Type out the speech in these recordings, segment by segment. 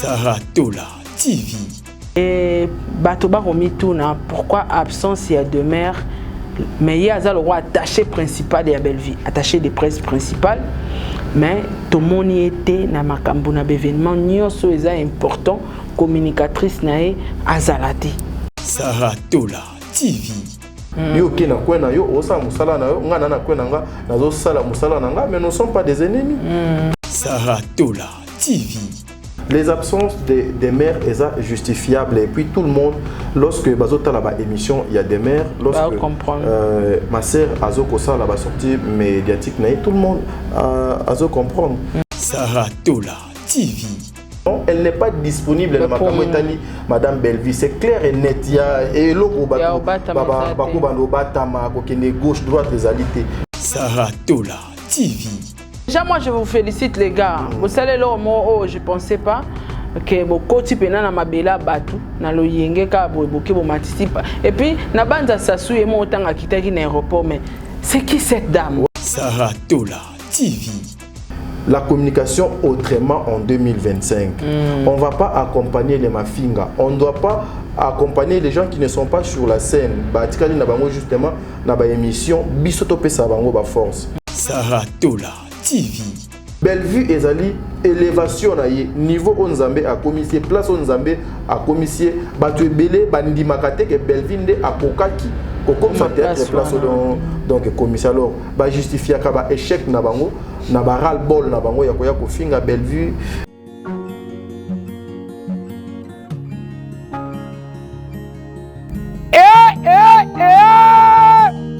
Saratola TV. Et Batoba Romituna, pourquoi absence il y a deux mères? Mais il y a le roi attaché principal de la Bellevue, attaché de presse principale. Mais tout le monde était dans ma cambona événement, nous sommes important, communicatrice nae Azalati. Saratola TV. Yo qui na kwena yo osa musala na yo ngana na kwena nga nazo sala musala na nga, mais nous ne sommes pas des ennemis. Saratola TV. Les absences des mères sont justifiables et puis tout le monde, lorsque bazota là-bas émission, il y a des mères, lorsque ma sœur Azoko ça là-bas sortie médiatique, tout le monde Azo comprendre. Saratola TV. Elle n'est pas disponible dans Madame Bellevue, c'est clair et net. Il y a logo gauche droite les alités. Saratola TV. Déjà moi je vous félicite les gars. Vous savez là moi je pensais pas que mon côté pena na mabela batu na lo yenge ka boboke bo matisipe. Et puis na banza sasu et moi autant akitaki na aéroport, mais c'est qui cette dame? Saratola TV. La communication autrement en 2025. On ne va pas accompagner les mafinga. On ne doit pas accompagner les gens qui ne sont pas sur la scène. Batikali na bango justement na ba émission bisoto pesa bango ba force. Saratola TV. Bellevue ezali élévation na ye niveau onzambe a commissaire place onzambe a commissaire batu ebele bandi makate ke Bellevue nde akokaki comme ça théâtre place donc commissaire alors ba justifier ka ba échec na bango na ba ral bol na bango ya koya ko finga Bellevue.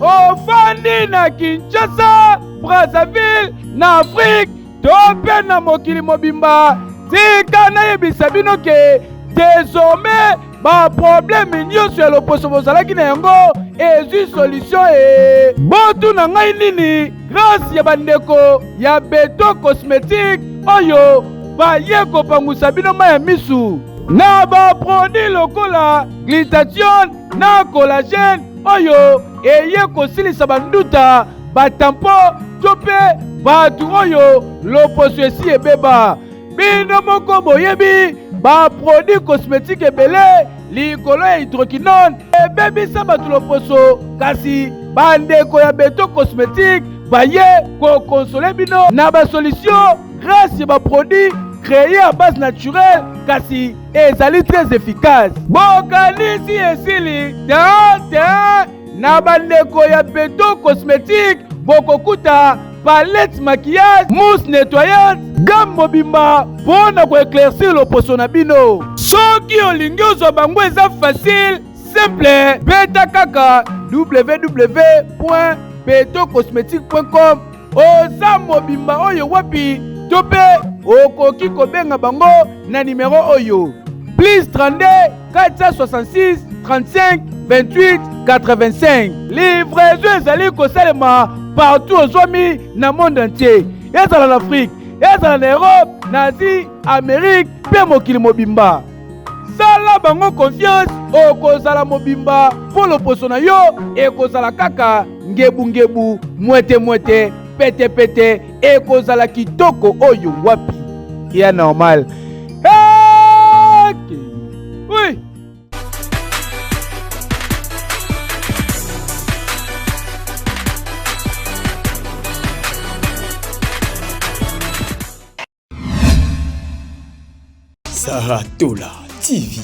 Ofandi na Kinshasa, Brazzaville, na Afrique, tope na mokili mobimba. Tika na yebisa bino ke désormais ba problème nyonso ya loposo bozalaki na yango ezwi solution e. Botu na ngai nini grâce ya bandeko ya Beto Cosmétique oyo baye kopangusa bino ma ya misu na ba produit lokola glutathione na collagène oyo eye kosilisa banduta batampo to mpe batu oyo loposo esi ebeba. Bino moko boyebi baproduit cosmétique ebele likolo ya hydroquinone ebebisa batu loposo, kasi bandeko ya Beto Cosmétique baye kokonsole bino na basolution grâce ya baproduit créé à base naturelle kasi ezali très efficace. Bokanisi esili na bandeko ya Beto Cosmétique bokokuta palette maquillage, mousse nettoyante, gamme mobimba pona ko éclaircir loposo na bino. Soki olingi ozwa bango eza facile, simple, beta kaka www.betocosmetique.com. Oza mobimba oyo wapi tope okoki kobenga bango na numéro oyo +32 466 35 28 85. Livraison ezali kosalema partout aux zomi na monde entier. Ezala en Afrique, ezala en Europe, na Asie, Amérique, pe mokili mobimba. Sala bango confiance okozala mobimba pour loposo na yo ekozala kaka ngebu ngebu, mwete mwete, pete pete, ekozala kitoko oyo wapi ya normal. Oui. Saratola TV,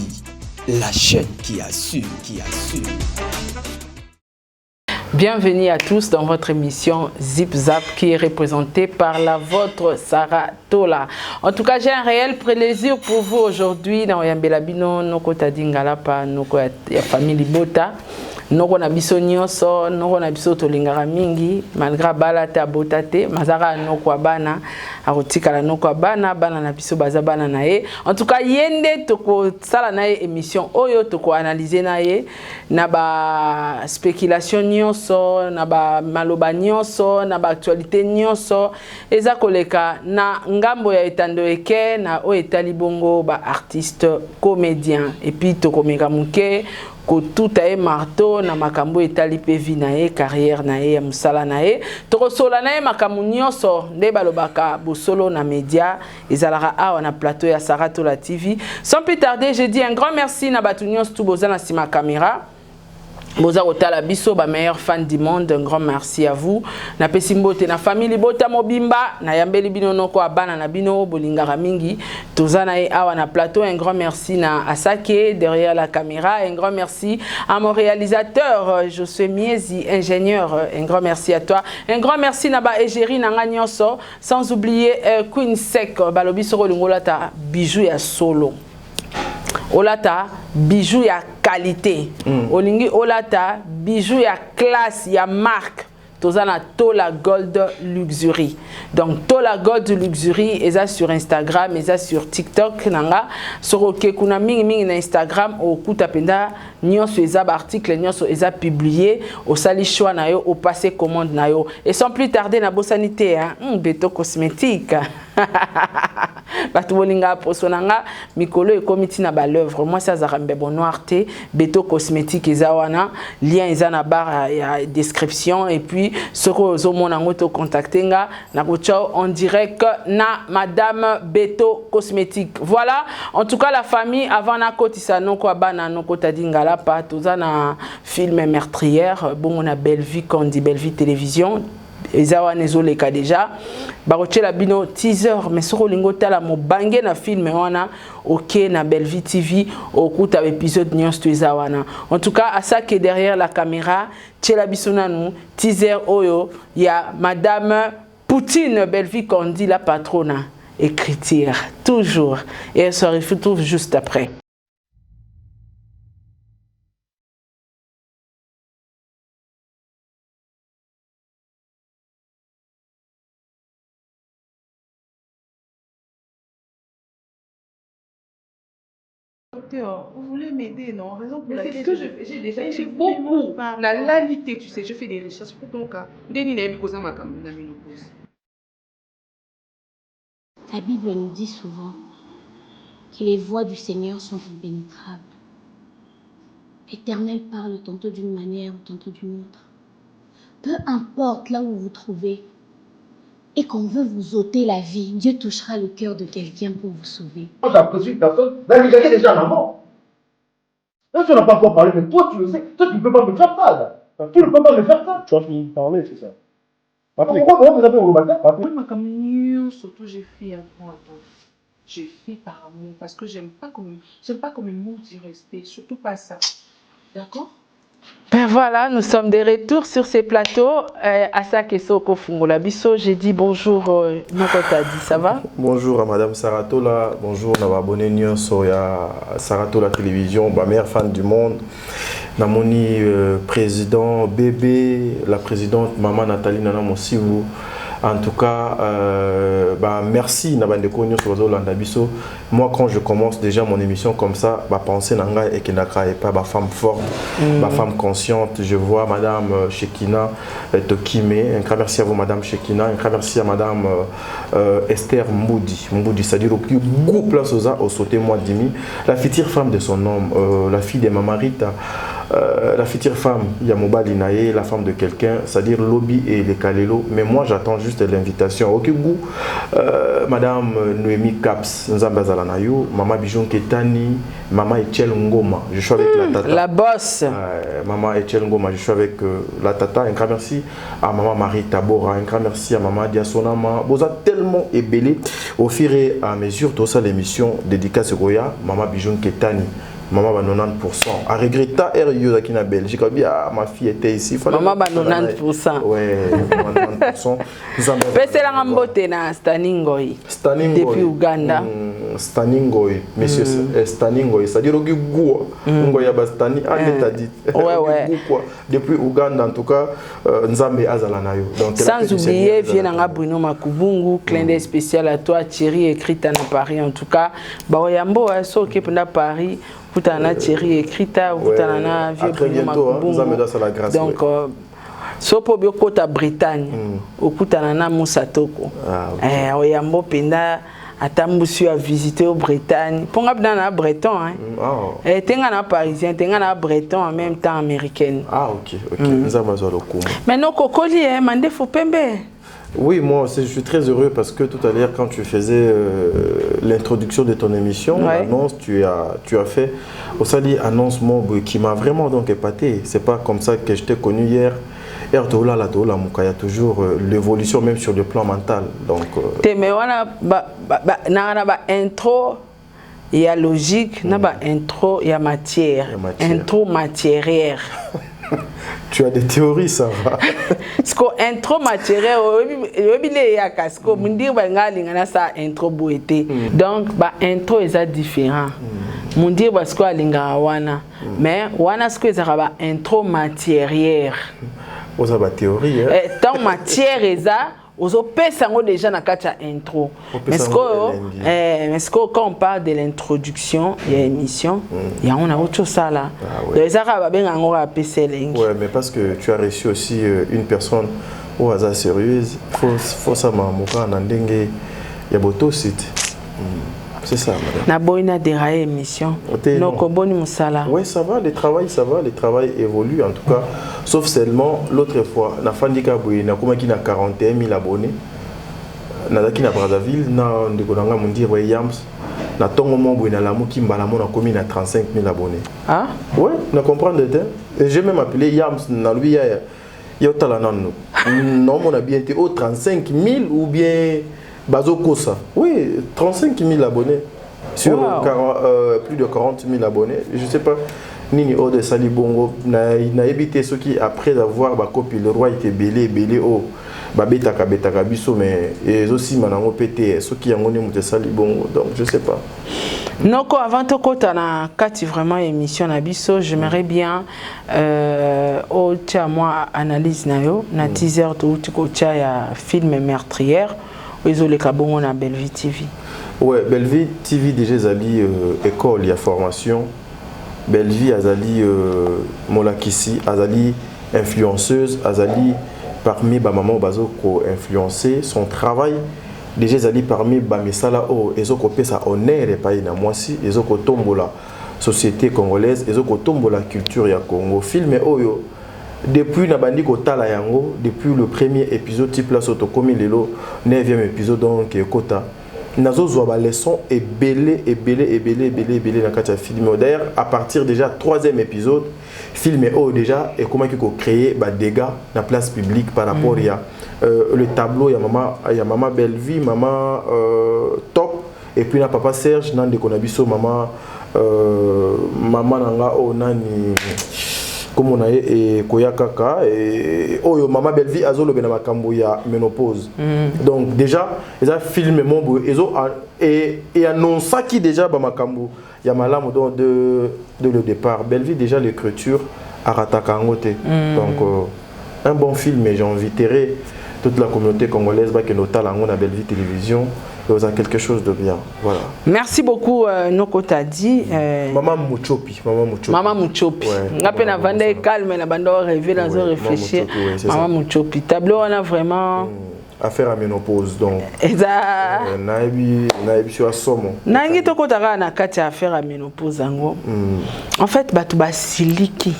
la chaîne qui assure, Bienvenue à tous dans votre émission Zip Zap qui est représentée par la vôtre Saratola. En tout cas, j'ai un réel plaisir pour vous aujourd'hui dans Yambelabino, Noko Tadingalapa, Noko ya famille Bota. Noko na biso nyonso, noko na biso tolingara mingi, malgré balata botate, mazara noko abana, arotika la noko abana, bana na biso baza bana na ye. En tout cas, yende toko sala na ye émission oyo toko analyser na ye, na ba spéculation nyonso, na ba maloba nyonso, na ba actualité nyonso, eza koleka na ngambo ya etando eke na o etali bongo ba artiste comédien et puis toko meka muke kotuta e marteau na makambo etali pe vie na ye carrière na ye ya musala na ye tokosola na ye makambo nyonso nde balobaka bosolo na média ezalaka awa na plateau ya Sarah Tola TV. Sans plus tarder, je dis un grand merci na batu nyonso tu boza na sima caméra. Boza Otala Biso, ba meilleur fan du monde, un grand merci à vous. Na pesimbote na famille Bota Mobimba, na yambeli bino noko abana na bino bolingara mingi. Tozana e awa na plateau, un grand merci na Asake derrière la caméra, un grand merci à mon réalisateur Josué Miezi, ingénieur, un grand merci à toi. Un grand merci na ba égérie na nganyonso, sans oublier Queen Sec, balobi soro lingolata bijou ya solo. Olata bijou ya qualité. Olingi olata bijou ya classe ya marque. Tozana Tola Gold Luxury. Donc Tola Gold Luxury eza sur Instagram, eza sur TikTok nanga. Soroke kuna mingi na Instagram o kuta penda nyonso eza ba article nyonso eza publié au sali choix na yo au passé commande na yo. Et sans plus tarder na bosanité hein, Beto cosmétique. Batu bolinga posonanga mikolo e komiti na ba l'œuvre. Moi ça zarambe bon noirté Beto cosmétique eza wana lien eza na barre ya description et puis soko zo mona ngoto contacter nga na kochao en direct na madame Beto cosmétique. Voilà, en tout cas la famille avant na kotisa noko abana noko tadingala pa toza na film meurtrière bon on a Belle Vie qu'on dit Belle Vie télévision. Ezawa nezoleka déjà baroche la bino teaser mais soko lingo tala mo bangé na film wana OK na Belle Vie TV okuta épisode nyonso to ezawana. En tout cas à ça que derrière la caméra tchela bisona nous teaser oyo ya madame Poutine Belle Vie qu'on dit la patronne écriture toujours et elle se retrouve juste après. Docteur, vous voulez m'aider, non? Raison pour laquelle j'ai déjà fait beaucoup. La lalité, tu sais, je fais des recherches pour ton cas. La Bible nous dit souvent que les voies du Seigneur sont impénétrables. L'Éternel parle tantôt d'une manière, tantôt d'une autre. Peu importe là où vous vous trouvez et qu'on veut vous ôter la vie, Dieu touchera le cœur de quelqu'un pour vous sauver. Moi, j'apprécie une personne, là, il est déjà en mort. Là, tu n'as pas encore parlé, mais toi, tu le sais. Toi, tu ne peux pas me faire ça, là. Tu ne peux pas me faire ça. Tu as fini de parler, c'est ça. Pourquoi vous avez remarqué? Oui, surtout, j'ai fait un point. J'ai fait par amour, parce que j'aime pas comme une mot d'y rester, surtout pas ça. D'accord? Ben voilà, nous sommes de retour sur ces plateaux. Asake Soko Fungola Biso, j'ai dit bonjour, Noko t'a dit, ça va? Bonjour à Madame Sarah Tola, bonjour à abonné nyonso ya Sarah Tola Télévision, ma meilleure fan du monde. Namoni président bébé, la présidente maman Nathalie Nana Mosivu. En tout cas, merci Nabandeko Nyonso Landa Biso. Moi, quand je commence déjà mon émission comme ça, penser nanga et Kenaka et pas ma femme forte, ma femme consciente. Je vois Madame Shekina Tokime. Un grand merci à vous, Madame Shekina. Un grand merci à Madame Esther Mboudi. Mboudi, c'est-à-dire au plus gros place au sauté moi Dimi. La future femme de son homme, la fille de Mamarita. La future femme, Yamoba Linaye, la femme de quelqu'un, c'est-à-dire Lobby et les Kalelo. Mais moi, j'attends juste l'invitation. Au Kibou, Madame Noémie Caps, Nzambazalanayo, Maman Bijon Ketani, Maman Etiel Ngoma. Je suis avec la tata. La bosse. Maman Etiel Ngoma, je suis avec la tata. Un grand merci à Maman Marie Tabora. Un grand merci à Maman Diasonama. Vous êtes tellement ébellé au fur et à mesure de ça l'émission dédicace Goya, Maman Bijon Ketani. Maman va 90%. À regretter, elle est en Belgique. Ma fille était ici. Maman va 90%. Ouais, 90%. C'est la rambote na Staningoi. Depuis Uganda. Staningoi, monsieur Staningoi. C'est-à-dire que Goua. Ngoya Bastani, on t'a dit. Ouais. Depuis Uganda, en tout cas, Nzambe Azalanayo. Sans oublier, vient Bruno Makubungu, clin d'œil spécial à toi, Thierry, écrit à Paris. En tout cas, Baoyambo, so qui est à Paris. Putana Thierry écrita, Putana vieux Bruno Makubungu. Donc, sopo bioko ta Bretagne, okutana na Moussa Toko. Oyambo penda atambusu a visité au Bretagne. Ponga bana breton hein. Et tenga na parisien, tenga na breton en même temps américaine. Ah OK, nous avons besoin de coup. Mais non kokoli hein, mande faut pembe. Oui, moi aussi, je suis très heureux parce que tout à l'heure, quand tu faisais l'introduction de ton émission, l'annonce, tu as fait aussi l'annonce qui m'a vraiment donc épaté. C'est pas comme ça que je t'ai connu hier. Il y a toujours l'évolution même sur le plan mental. Donc, mais on a intro, il y a logique, intro, il y a matière. Intro matière. Tu as des théories, ça va. Parce que intro matière, intro donc intro est différent. Mon dire parce que alinga wana, mais wana ce que ça intro matière. Vous avez des théories. Tant matière eza ozo déjà na kati intro. Mais ce que quand on parle de l'introduction, il y a émission, il y a on a autre chose ça là. Ouais, mais parce que tu as reçu aussi une personne au hasard sérieuse, faut ça mamuka na ndenge ya boto site. C'est ça, madame. Na boina déraillé émission. Donc boni musala. Oui, ça va, le travail évolue en tout cas. Sauf seulement l'autre fois, na fandika boina kuma ki na 41 000 abonnés. Na daki na Brazzaville, na ndekonanga mundi wa Yams. Na tongo mo boina la mo ki mbala mo na komi na 35 000 abonnés. Ah? Oui, na comprendre de et j'ai même appelé Yams na lui ya otala nanu. Non, mon a bien été au 35 000 ou bien Bazo Kosa. Oui, 35 000 abonnés. Sur plus de 40 000 abonnés. Je ne sais pas. Nini Ode Salibongo n'a évité ceux qui, après avoir copié le roi, était belé au Babeta Kabeta Biso, mais aussi Manango pété, ceux qui ont monté Salibongo. Donc, je ne sais pas. Non, avant de côté na kati vraiment émission na biso, j'aimerais bien au tia moi analyse na yo na teaser to tiko tia ya film meurtrière. Ils Kabongo na Belleville TV. Ouais, Belleville TV déjà zali école, il y a formation. Belleville azali molakisi, azali influenceuse, azali parmi ba maman bazo ko influencer son travail. Déjà zali parmi ba mesala o ezoko pesa honneur et pas na mwasi, ezoko tombola société congolaise, ezoko tombola culture ya Congo. Film oyo depuis Nabandi Kotala Yango, depuis le premier épisode, type la Sotokomi Lelo, 9e épisode, donc Kota, Nazo Zouaba leçon est belé dans le film. D'ailleurs, à partir déjà 3e épisode, film déjà, et comment il faut créer des dégâts dans la place publique par rapport à le tableau, il y a maman Belleville, maman Top, et puis na papa Serge, Nande Konabiso, maman Nanga, Nani. Comme on a et Koyakaka et oh maman Belleville azolo bena makambo ya ménopause. Donc déjà ils a filmé mon et annonça qui déjà ba makambo ya malamu de le départ. Belleville déjà l'écriture à Ratakangote. Donc un bon film et j'inviterai toute la communauté congolaise ba que notala ngo na Belleville télévision. Vous avez quelque chose de bien. Voilà. Merci beaucoup, Noko Tadi. Maman Mouchopi. Maman Mouchopi. On a peine à vendre calme, on a besoin de rêver, dans un réfléchir. Maman Mouchopi. Tableau, on a vraiment. Affaire à ménopause. Donc. Exact. Naïbi sur Somo. Nangi toko tara na kati affaire à ménopause. En fait, Batouba Siliki.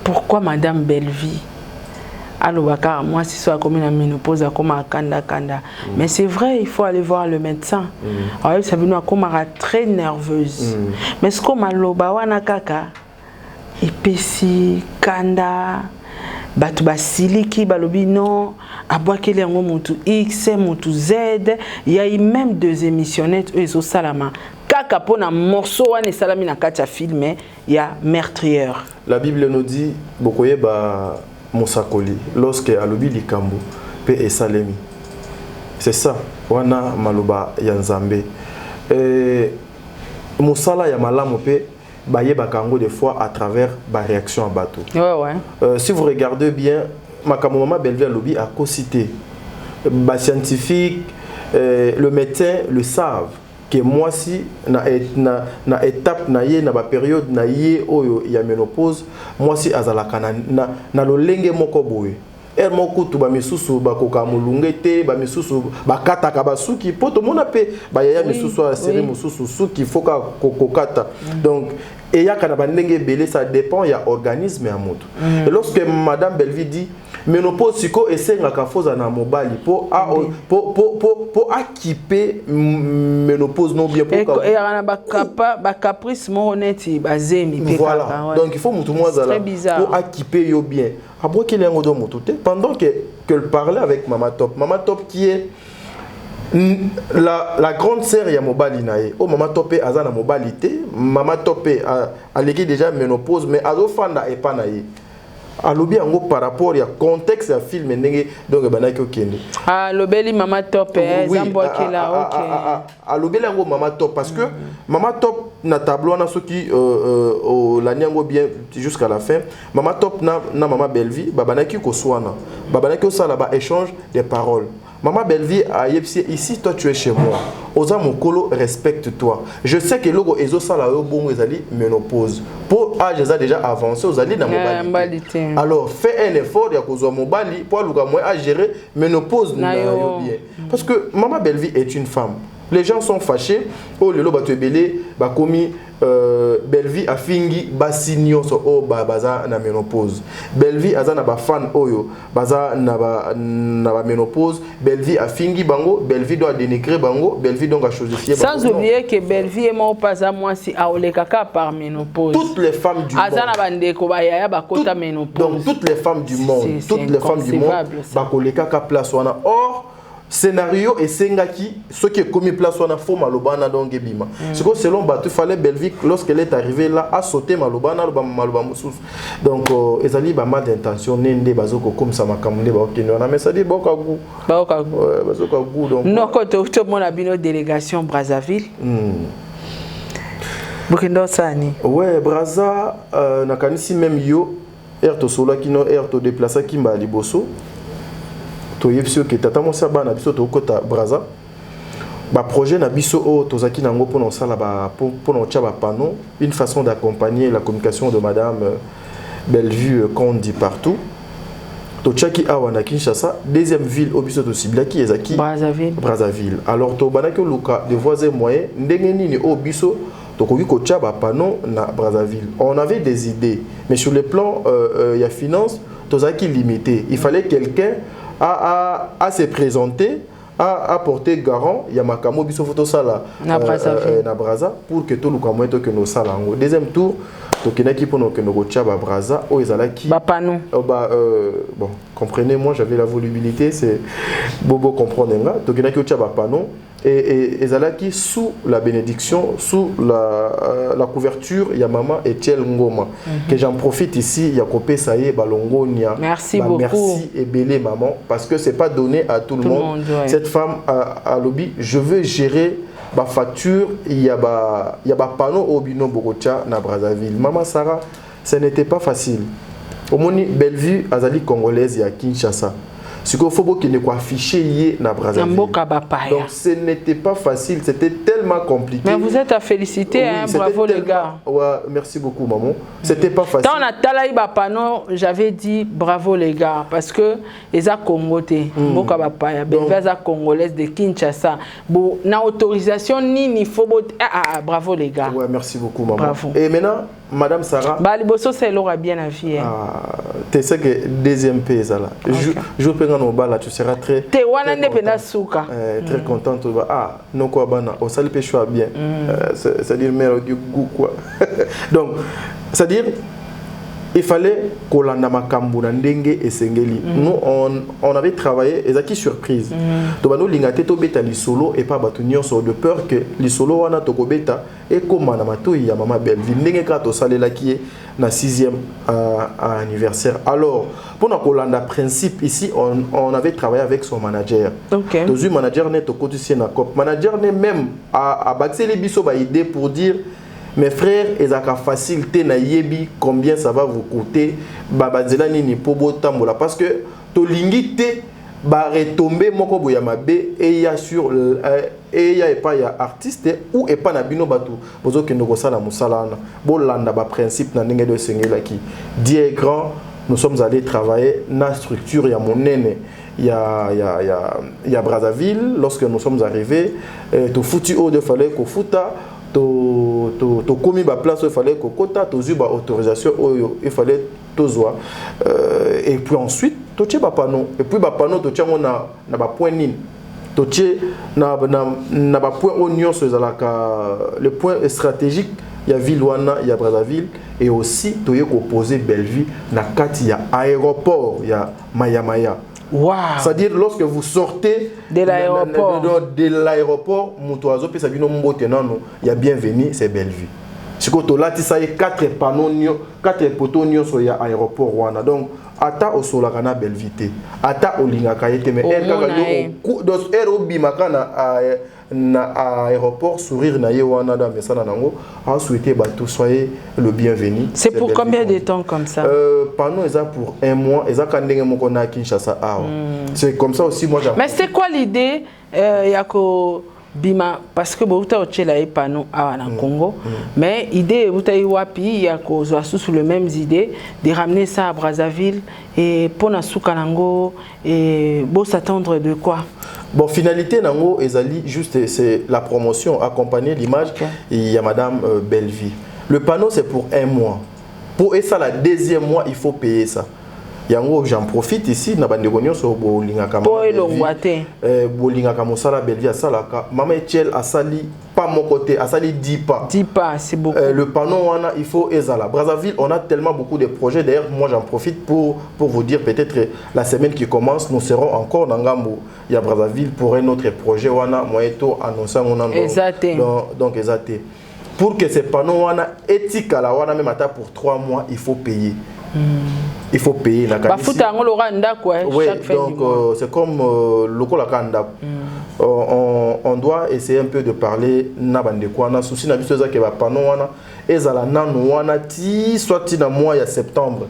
Pourquoi Madame Belleville? Alors, moi, si soit comme une ménopause, comme un kanda. Mais c'est vrai, il faut aller voir le médecin. Alors, ça veut dire comme très nerveuse. Mais ce qu'on m'a lobawana kaka, épessi, kanda, batuba siliki, balobi non, aboakele yango mutu X, mutu Z. Il y a eu même 2 émissionnettes, eux, ils ont salama. Kaka pona morceau wane salami na katia filmé, il y a meurtrière. La Bible nous dit, bokoye ba Mosakoli, lorsque alobi likambo pe esalemi. C'est ça, wana maloba ya Nzambe. Mosala ya malamu pe baye bakango des fois à travers ba réaction à bateau. Ouais. Si vous regardez bien, makambo mama Belleville alobi a co-cité. Ba scientifique, le médecin le savent. Que moi si na étape na ye na ba période na ye oyo ya ménopause moi si azalaka na lolenge moko boye Hermokutu ba misusu ba koka mulungete ba misusu ba kata ka ba suki poto mona pe ba yaya misusu a série misusu suki foka kokata. Donc et ya kana ba ndenge belé ça dépend ya organisme ya moto. Et lorsque madame Belvi dit ménopause siko esenga ka foza na mobali pour équiper ménopause non bien pour et yana ba caprice mo neti ba zemi pe voilà. Donc il faut mutu mwazala pour équiper yo bien. Après qu'il y a un autre moto pendant qu'elle parlait avec Mama Top qui est la grande sœur ya mobali nae. Oh Mama Top azana mobilité, Mama Top a légué déjà ménopause mais azo fanda et pas nae. Alobi yango par rapport ya contexte ya film ndenge donc banaki okende. Ah lobeli Mama Top zambo kila OK. Alobeli yango Mama Top parce que Mama Top na tableau na soki la nyango bien jusqu'à la fin. Mama Top na Mama Belvi banaki ko swana. Banaki osala ba échange des paroles. Maman Belvi a ici toi tu es chez moi. Oza mokolo respecte-toi. Je sais que logo ezo sala yo bongo ezali ménopause. Pour âge eza déjà avancé ozali na mobalité. Alors fais un effort ya kozwa mobali pour luka moi à gérer ménopause na yo bien. Parce que Maman Belvi est une femme. Les gens sont fâchés. Oh lelo ba tu belé ba komi Belvi a fingi basi nyonso o baza na ménopause. Belvi aza na ba fan oyo baza na ba ménopause. Belvi a fingi bango, Belvi doit dénigrer bango, Belvi donc a chosifier bango. Sans oublier que Belvi est mort pas à moi si a olekaka par ménopause. Toutes les femmes du monde. Azana bandeko ba yaya ba kota ménopause. Donc toutes les femmes du monde, toutes les femmes du monde ba kolekaka place wana. Or scénario et sengaki ce qui est commis place on a faux malobana donc ebima c'est que selon Batu fallait Belvi lorsqu'elle est arrivée là a sauté malobana maloba mususu donc ezali ba mal d'intention nende bazoko comme ça makamune ba okino na mais ça dit boka gu bazoka gu donc non quand tu mon abino délégation Brazzaville Bokendo sani ouais Brazza na kanisi même yo erto sola kino erto déplacer kimba liboso toyebisio ke tata mosa bana biso to kota Brazza ba projet na biso o tozaki nango pour sala ba pour no tchaba panneau une façon d'accompagner la communication de madame Bellevue qu'on dit partout to tchaki awa na Kinshasa deuxième ville au biso to siblaki ezaki Brazzaville alors to banaki luka de voisins moyens ndenge nini o biso to koki ko tchaba panneau na Brazzaville on avait des idées mais sur le plan ya finance tozaki limité il fallait quelqu'un à se présenter, à porter garant, il y a ma camo biso photo sala na Brazza pour que tout le camo que nos salango. Deuxième tour, to kenaki pour que nos chaba Brazza o ezalaki ba panou. Bon, comprenez-moi, j'avais la volubilité, c'est bobo comprendre nga. To kenaki chaba panou et ezalaki sous la bénédiction, sous la couverture, il y a maman Etiel Ngoma. Que j'en profite ici, il y a Kopé Saye Balongonia. Merci beaucoup. Merci et belé maman, parce que c'est pas donné à tout le monde. Ouais. Cette femme à lobby, je veux gérer ma facture, il y a ba panneau au bino Bogocha na Brazzaville. Maman Sarah, ce n'était pas facile. Au moni Bellevue azali congolaise ya Kinshasa. Ce qu'il faut qu'il ne soit affiché na Brazzaville. Donc ce n'était pas facile, c'était tellement compliqué. Mais vous êtes à féliciter, oui, hein, bravo les gars. Ouais, merci beaucoup maman. C'était pas facile. Dans la talaï bapano, j'avais dit bravo les gars parce que les a congoté, Mboka bapaya, Belveza congolaise de Kinshasa. Bon, na autorisation ni faut bravo les gars. Ouais, merci beaucoup maman. Bravo. Et maintenant Madame Sarah. Baliboso c'est l'aura bien à vie. Tu sais que deuxième pays là. Je peux gagner au bal là, tu seras très. Te wana ndependa suka. Très contente. Ah, non quoi bana, au sali pécho bien. C'est-à-dire mère du goût quoi. Donc, c'est-à-dire il fallait qu'on la namakambu na ndenge et sengeli. Nous on avait travaillé et qui surprise. Donc nous lingate to beta li solo et pas batunion sur de peur que li solo wana to ko beta et comme na matoi ya Maman Bellevue ndenge ka to salela qui est na 6e anniversaire. Alors pour na kolanda principe ici on avait travaillé avec son manager. OK. Donc le manager net to kotisien na cop. Manager net même a baxé les biso ba idée pour dire mes frères, ils ont facilité na yebi combien ça va vous coûter babazela nini pobo tambola parce que to lingité ba retomber moko boya mabe et il y a sur et il y a pas ya artiste ou et pas na bino batu bozo ke ndoko sala musala na bolanda ba principe na ndenge de sengela ki Dieu est grand nous sommes allés travailler dans la structure, il y a mon aîné, il y a Brazzaville. Lorsque nous sommes arrivés, tu foutu haut de fallait qu'on fouta, tu commis la place, il fallait qu'on quota, tu eu autorisation, il fallait tout zoa. Et puis ensuite, tu tiens pano, et puis pano, tu tiens on a point nin. Tu na point oignon sur le point stratégique. Il y a Villouana, il y a Brazzaville, et aussi tu as opposé Belleville, il y a aéroport, il y a Maya. Wow. C'est-à-dire lorsque vous sortez de l'aéroport, il y a bienvenue, c'est Belleville. C'est que là, tu as 4 panneaux, 4 poteaux sur l'aéroport. Donc, ata au solakana Belleville, ata au lingakaye, mais na aéroport sourire na yewana da mesana nango a souhaité tout soyez le bienvenu. C'est pour combien de temps comme ça? Pendant ça pour 1 mois, et ça quand on a Kinshasa. C'est comme ça aussi moi j'ai. Mais c'est quoi l'idée yako bima parce que bouta ochela e pano à na Congo, mais idée bouta wapi yako sous les mêmes idées de ramener ça à Brazzaville et pour na soukalango et beau s'attendre de quoi? Bon, finalité, nango, ezali, juste, c'est la promotion, accompagner l'image, il y a Madame Belleville. Le panneau, c'est pour 1 mois. Pour ça, le 2e mois, il faut payer ça. Yango, j'en profite ici, na bande gonyo so bolinga kama. Bolinga kama sala Belleville à salaka. Maman Etiel a sali pas mon côté, a sali 10 pas. 10 pas, c'est beaucoup. Le panneau il faut ezala. Brazzaville, on a tellement beaucoup de projets. D'ailleurs, moi j'en profite pour vous dire peut-être la semaine qui commence, nous serons encore dans Ngambo. Il y a Brazzaville pour un autre projet wana moyeto annoncé on a donc exacté. Pour que ces panneaux wana éthique à la wana même pour 3 mois, il faut payer. Il faut payer la qualité. Oui, donc c'est comme le Kanda. On doit essayer un peu de parler nabande quoi na souci na biso za ke ba pano wana ezala nanu wana ti soit na mois ya septembre.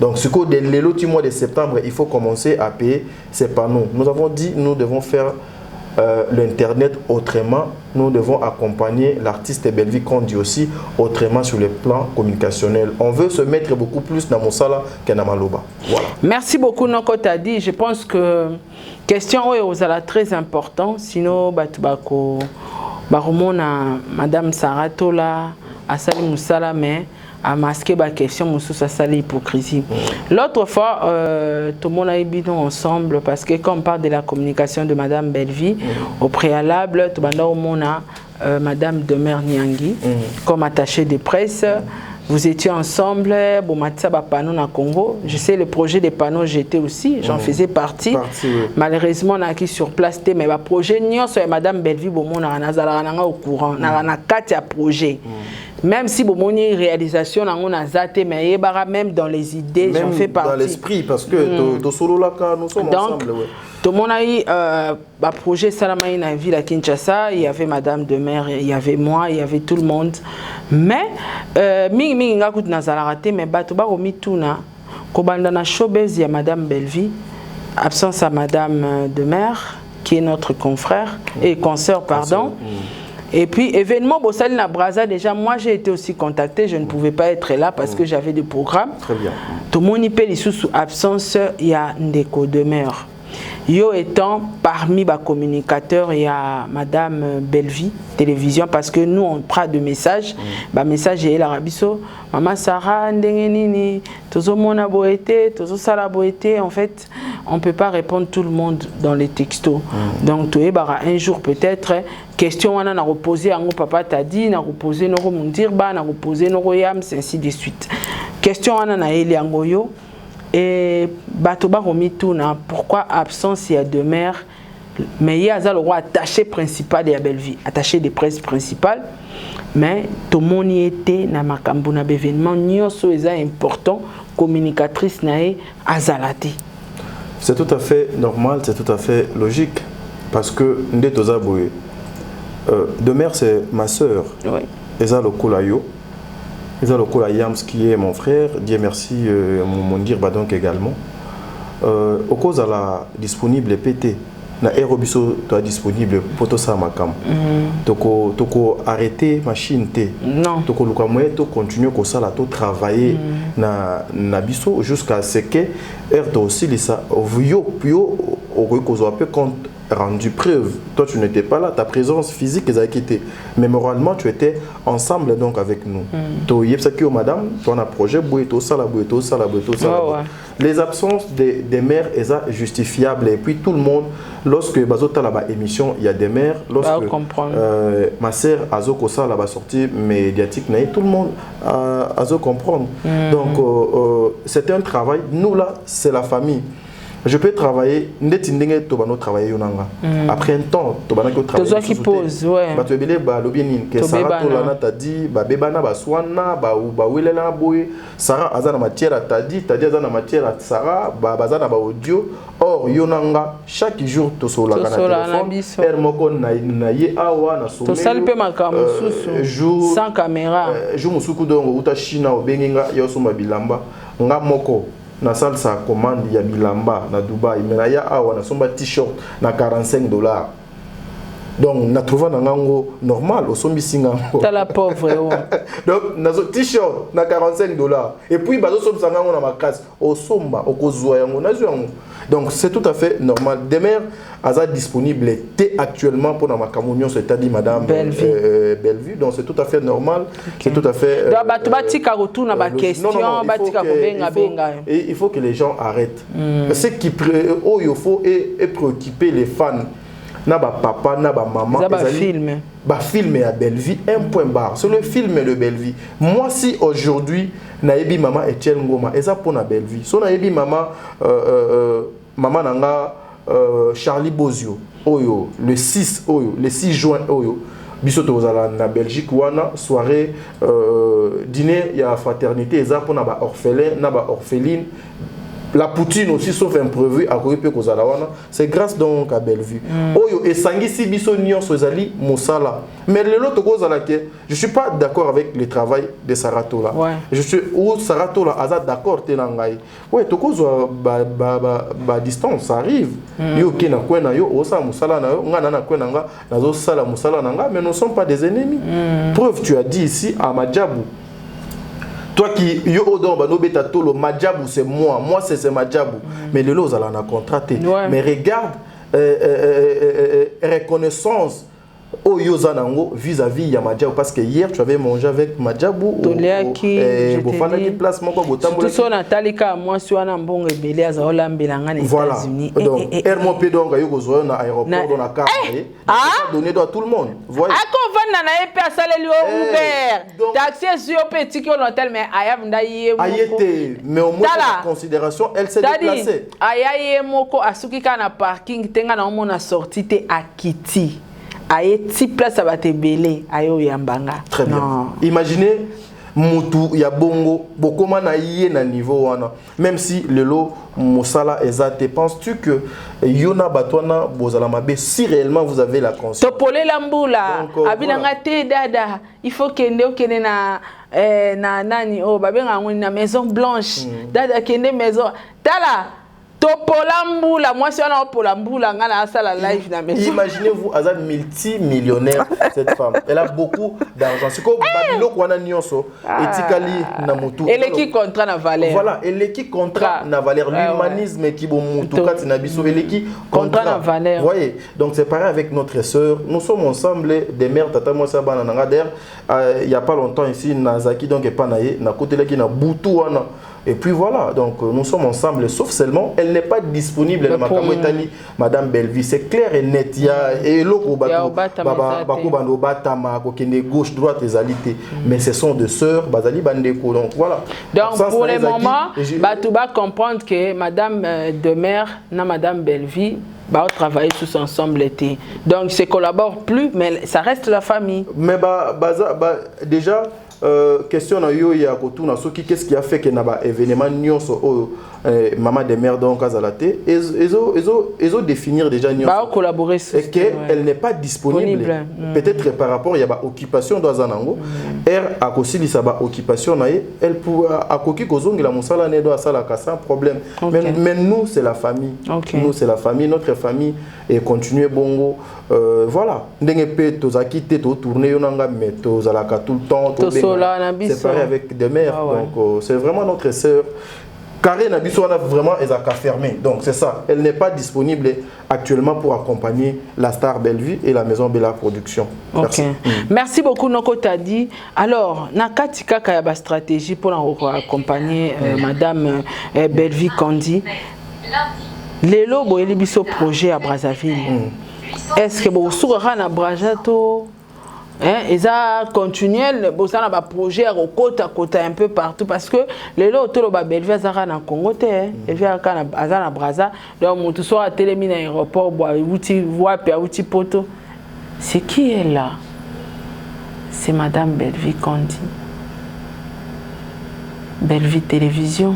Donc ce que dès le mois de septembre, il faut commencer à payer ces panneaux. Nous avons dit nous devons faire l'internet autrement, nous devons accompagner l'artiste Belleville qu'on dit aussi autrement sur le plan communicationnel. On veut se mettre beaucoup plus dans Moussala que dans Maloba. Voilà. Merci beaucoup Noko Tadi. Je pense que question est très important. Sinon, Batubako, Barumona, Madame Saratola, Asali Moussala, mais à masquer la question sur sa hypocrisie. L'autre fois, tout le monde a eu ensemble parce que quand on parle de la communication de Madame Belleville, au préalable, tout le monde a Madame Demer Niangi comme attachée de presse. Vous étiez ensemble, panneau na Congo. Je sais le projet des panneaux, j'étais aussi, j'en faisais partie. Malheureusement, on a acquis sur place, mais le projet sur Madame Belleville, on a au courant, on a 4 projets. Même si bon une réalisation on a zaté mais même dans les idées j'en fais partie. Dans l'esprit parce que to solo là nous sommes ensemble. Tout le monde a eu un projet Salamaï dans la ville à Kinshasa, il y avait Madame Demer, il y avait moi, il y avait tout le monde. Mais mingi nga kut nazala raté mais bato ba romi tuna ko banda na showbiz ya Madame Belleville, absence à Madame Demer qui est notre confrère et consoeur pardon. Et puis, événement, Bossali na Brazza, déjà, moi j'ai été aussi contactée, je ne pouvais pas être là parce que j'avais des programmes. Très bien. Tout le monde y paie sous absence, il y a Ndeko Demer. Yo étant parmi les communicateurs, il y a Madame Belleville, télévision, parce que nous on prend de messages. Le message est l'Arabiso. Maman Sarah, Ndengenini, Tozo Mona Boete, Tozo Sala Boete. En fait, on ne peut pas répondre tout le monde dans les textos. Donc, tu es un jour peut-être, question on a reposé, papa t'a dit, on a reposé, on a remontirba, on a reposé, on a yams, ainsi de suite. Question on a eli angoyo. Et Batoba Romituna, pourquoi absence il y a deux mères, mais il y a le roi attaché principal de la Belleville, attaché de presse principale, mais tout le monde y était dans ma cambona événement, nous sommes important, communicatrice nae azalati. C'est tout à fait normal, c'est tout à fait logique, parce que Ndetoza Boye, deux mères c'est ma soeur, oui. Eza Lokulayo. Ezalokola Yams qui est mon frère, Dieu merci, mon dire donc également. Au cause à la disponible PT, na aérobiso toi disponible pour tout ça makam toko arrêter machine té non toko luka moyen to continuer ko sala to travailler na biso jusqu'à ce que heure aussi les ça yo ko zo peu compte rendu preuve. Toi, tu n'étais pas là, ta présence physique les a quitté. Mais moralement, tu étais ensemble donc avec nous. Tu sais madame, tu as un projet, les absences des mères sont justifiables. Et puis tout le monde, lorsque Bazota là-bas émission, il y a des mères. Lorsque ma sœur Azo Kosa là-bas sortie médiatique, tout le monde a comprendre. Donc c'était un travail. Nous là, c'est la famille. Je peux travailler, travailler après un temps, tu vas travailler. Qui pose, ouais. Tu que Sarah t'a dit, Sarah azana matière t'a dit azana matière Sarah, bazana ba audio. Or yonanga chaque jour to sola na téléphone, hermoko na ye awa na somelo. To salpe makamo susu sans caméra. Jour musuku dongo uta China obenginga yosuma bilamba nga moko. Na salle sa commande ya bilamba na Dubaï mais na ya awa na somba t-shirt na $45. Donc na trouva na ngango normal au sombi singango. T'as la pauvre. Donc na t-shirt na $45 et puis bazo sombi sangango na makasi au somba au kozwa yango na yango. Donc c'est tout à fait normal. Demer aza disponible était actuellement pour ma communion, c'est-à-dire madame Bellevue. Donc c'est tout à fait normal, c'est tout à fait il faut que les gens arrêtent. Ce qui est préoccupé les fans. Na ba papa, na ba maman, film à Bellevue, un point barre. C'est le film de Bellevue. Moi si aujourd'hui naebi maman Etienne Ngoma, et ça pour na Bellevue. So naebi maman maman nanga Charlie Bozio, oyo le 6 juin oyo. Bisoto ozala na Belgique wana soirée dîner ya fraternité et ça pour na ba orphelin, na ba orpheline. La poutine aussi, sauf imprévu, à c'est grâce donc à Bellevue. Oyo et Sangisi Bissonion Sozali Moussala. Mais le lot je ne suis pas d'accord avec le travail de Saratola. Je suis où Saratola a d'accord tenangai. Ouais, tokozo ba distance ça arrive. Yo kena kwena yo osa Moussala na yo ngana na kwena nga nazo sala Moussala nanga mais nous ne sommes pas des ennemis. Preuve tu as dit ici à Madjabou. Toi qui yo odon ba no beta tolo Madjabou c'est moi c'est Madjabou mais le lot on a contraté mais regarde reconnaissance au Yozanango vis-à-vis ya Madjabou parce que hier tu avais mangé avec Madjabou Toliaki bofana ki place moko botambola tout ça Natalika moi si wana mbongo ebele aza olambela ngana les États-Unis donc hermo pedonga yo gozo na aéroport dans la carte donné à tout le monde voyez ako vanda na epe asaleli Uber taxi sur petit que l'hôtel mais ayabunda yé ayete mais au moins en considération elle s'est déplacée ayaye moko asuki kana parking tenga na omona sortie te akiti. Aye ti place à batebele ayo yambanga. Très bien. Imaginez mutu ya bongo bokoma na yé na niveau wana même si le lot Moussala ezate penses-tu que yona batwana bozala mabe si réellement vous avez la conscience topole lambula abilanga te dada il faut kende okene na nani o babenga ngoni na Maison Blanche dada kende maison tala Topolambula, moi c'est un Polambula, ngana sala live na maison. Imaginez-vous, Azad multimillionnaire cette femme. Elle a beaucoup d'argent. C'est comme Babilo Kwana Nyonso, Etikali Namutu. Elle est qui contrat na valeur. Voilà, elle est qui contrat na valeur. L'humanisme qui bon Mutu Kat Nabiso, elle est qui contrat na valeur. Vous voyez, donc c'est pareil avec notre sœur. Nous sommes ensemble des mères Tata Mosa Banangader. Il n'y a pas longtemps ici, Nazaki donc est pas naïe, na côté là qui na Boutou wana. Et puis voilà, donc nous sommes ensemble, sauf seulement, elle n'est pas disponible. Madame Bellevue, c'est clair et net. Il y a gauche, droite, les alités. Mais ce sont deux sœurs, Bazali Bandeko. Donc voilà. Donc pour le moment, tu vas comprendre que Madame Demer, Madame Bellevue, bah, on travaille tous ensemble. Donc ils ne collaborent plus, mais ça reste la famille. Mais déjà, question na yo ya kotuna soki qu'est-ce qui a fait que na ba événement nyonso maman des mères donc Azalate, ils ont définir déjà collaborer et qu'elle n'est pas disponible. Peut-être par rapport il y a occupation dans Zanango, elle a aussi li saba occupation elle peut a koki kozongi la musala ne doit sala sans problème. Mais nous c'est la famille. Nous c'est la famille, notre famille et continuer bongo voilà. Ndenge pe tozaki te to tourner yonanga mais tozalaka tout le temps c'est pareil avec des mères. Donc c'est vraiment notre sœur. Carré Nabiso a vraiment fermé. Donc c'est ça. Elle n'est pas disponible actuellement pour accompagner la Star Bellevue et la Maison Bella Production. Merci. Merci beaucoup Noko Tadi. Alors, Nakatika Kayaba stratégie pour accompagner Madame Bellevue Kandi. Lelo boyeli biso projet à Brazzaville. Est-ce que vous sourez na Brajato? Et ça continuel, ça a un projet à côté un peu partout parce que les lots de Bellevue sont en Congo, ils sont en Brazza, donc tout soit à télémine à l'aéroport, outil poto. C'est qui est là? C'est Madame Bellevue Kandi. Bellevue Télévision.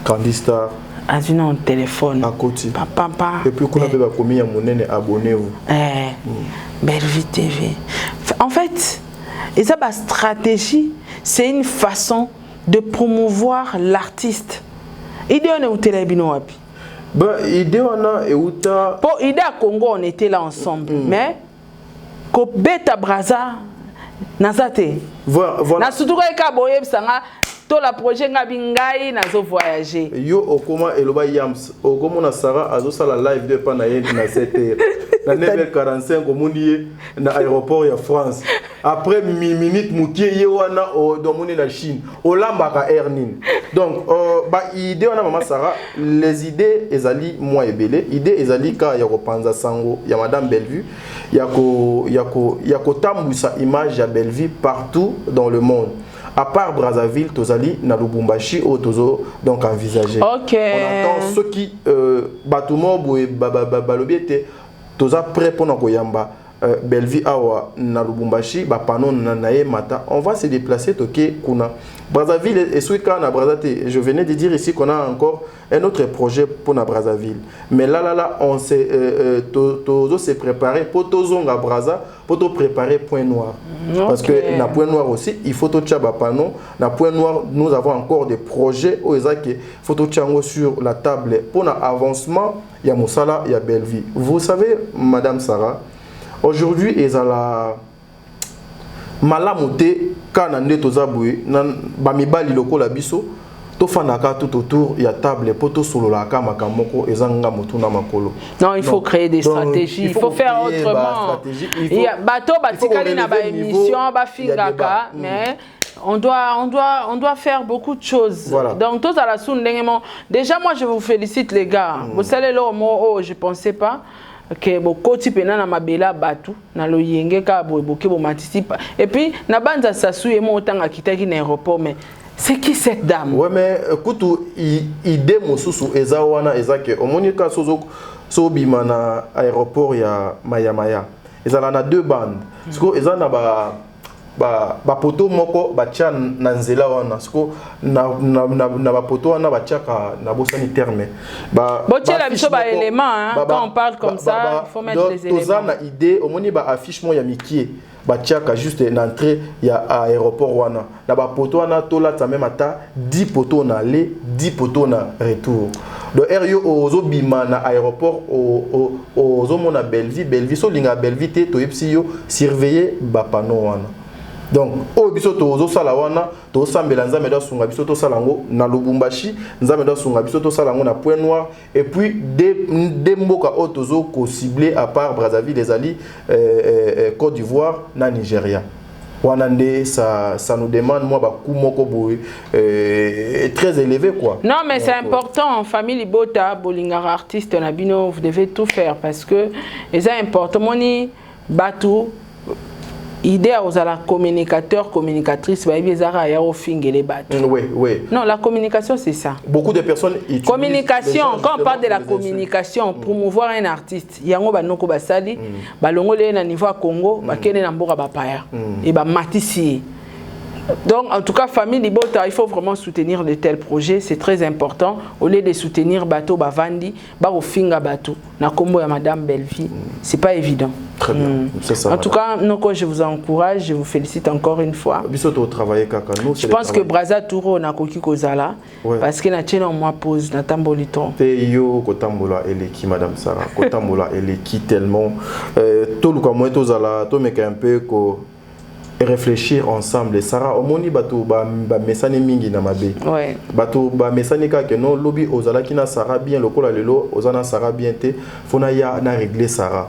Kandi Star. À un téléphone. À côté. Papa. Et puis qu'on a pas commis à mon nez, abonnez-vous. Bellevue TV. En fait, et ça, la stratégie, c'est une façon de promouvoir l'artiste. Idée on est où t'es wapi? Idée on a et où t'as. Pour idée à Congo on était là ensemble, mais ko beta Brazza, nazate. Voilà. Na surtout ka boye sanga. Tout le projet Ngabingai n'a pas voyagé. Yo okoma eloba yams okomo na Sarah azo sala live de panaye na 7h. Na 9h45 omundi na aéroport ya France. Après minute mukie ye wana o domoni na Chine. Olambaka Ernin. Donc ba idée wana maman Sarah les idées ezali moi ebele. Idée ezali ka ya kopanza sango ya Madame Bellevue. Yako tambusa image ya Bellevue partout dans le monde. À part Brazzaville, Tozali, na Lubumbashi, au Tozo, donc envisagé. Ok. On attend ceux qui, Batumo, Balobiete, Toza prêt pour Nakoyamba, Bellevue, Awa, na Lubumbashi, Bapanon, Nanae, Mata. On va se déplacer, Toké, Kuna. Brazzaville et Suika, na Brazzaville. Je venais de dire ici qu'on a encore un autre projet pour na Brazzaville. Mais là, on s'est Tozo s'est préparé pour Tozonga Brazza, pour te préparer Point Noir. Okay. Parce que na Point Noir aussi, il faut tout Tchabapano. Na Point Noir, nous avons encore des projets où il faut tout Tchango sur la table pour l'avancement. Il y a Moussala, il y a Bellevue. Vous savez, Madame Sarah, aujourd'hui, il y a la malamoté quand on est aux aboués, bamibali loko la biso, to fanaka tout autour il y a table poto solo la kama kamoko ezanga motuna makolo. Non, il faut créer des stratégies, il faut faire autrement. Il y a bateau batikali na ba émission ba fingaka, mais on doit faire beaucoup de choses. Voilà. Donc tous à la sound déjà moi je vous félicite les gars. Vous savez là moi je pensais pas que bokoti pena na mabela batu na loyenge ka boke bo matisipa et puis na banza sasu et mo tanga kitaki na aéroport mais c'est qui cette dame? Ouais mais écoute idée mosusu ezawana ezake omonika so bima na aéroport ya Mayamaya ezala na deux bandes parce que ezana ba poto moko ba tia na nzela wana siko na ba poto wana ba tia ka na bosani terme ba la biso ba élément quand on parle comme ça il faut mettre les éléments. Toza na idée omoni ba affichement ya mikie ba tia ka juste l'entrée ya aéroport wana na ba poto wana to la ta même ata 10 poteaux na aller 10 poteaux na retour. Le RIO ozo bima na aéroport ozo mona Bellevue so linga Bellevue te to epsi yo surveiller ba panneau wana. Donc, au biso tozo sala wana, to sambela nzambe da sunga biso to salango na Lubumbashi, nzambe da sunga biso to salango na Point Noir et puis des mboka otozo ko ciblé à part Brazzaville, les Ali, Côte d'Ivoire, na Nigeria. Wanande ça nous demande moi ba kumoko boy très élevé quoi. Non mais c'est important, famille Bota, bolingara artiste na bino, vous devez tout faire parce que c'est important moni batu idée aux la communicateur, communicatrice, oui. Non, la communication c'est ça. Beaucoup de personnes utilisent communication, quand on parle de la communication, promouvoir un artiste, il y a un banoko basali, balongole na niveau Congo, bakene na mboka bapaya, et ba matisi. Donc, en tout cas, famille Libota, il faut vraiment soutenir de tels projets. C'est très important. Au lieu de soutenir Bateau Bavandi, Barofinga Bateau, Nakombo et Madame Belleville, c'est pas évident. Très bien. C'est ça, en tout cas, je vous encourage, je vous félicite encore une fois. Je pense que Braza Touro n'a koki kozala parce que na tient en moi pause na tamboliton. Yo kotambola eleki Madame Sarah, kotambola eleki tellement tout le comme to zala to meka un peu ko réfléchir ensemble. Sarah omoni bato ba mesane mingi na mabe. Ouais. Bato ba mesane ka que non lobby ozala kina Sarah bien lokola lelo ozana Sarah bien te fona ya na régler Sarah.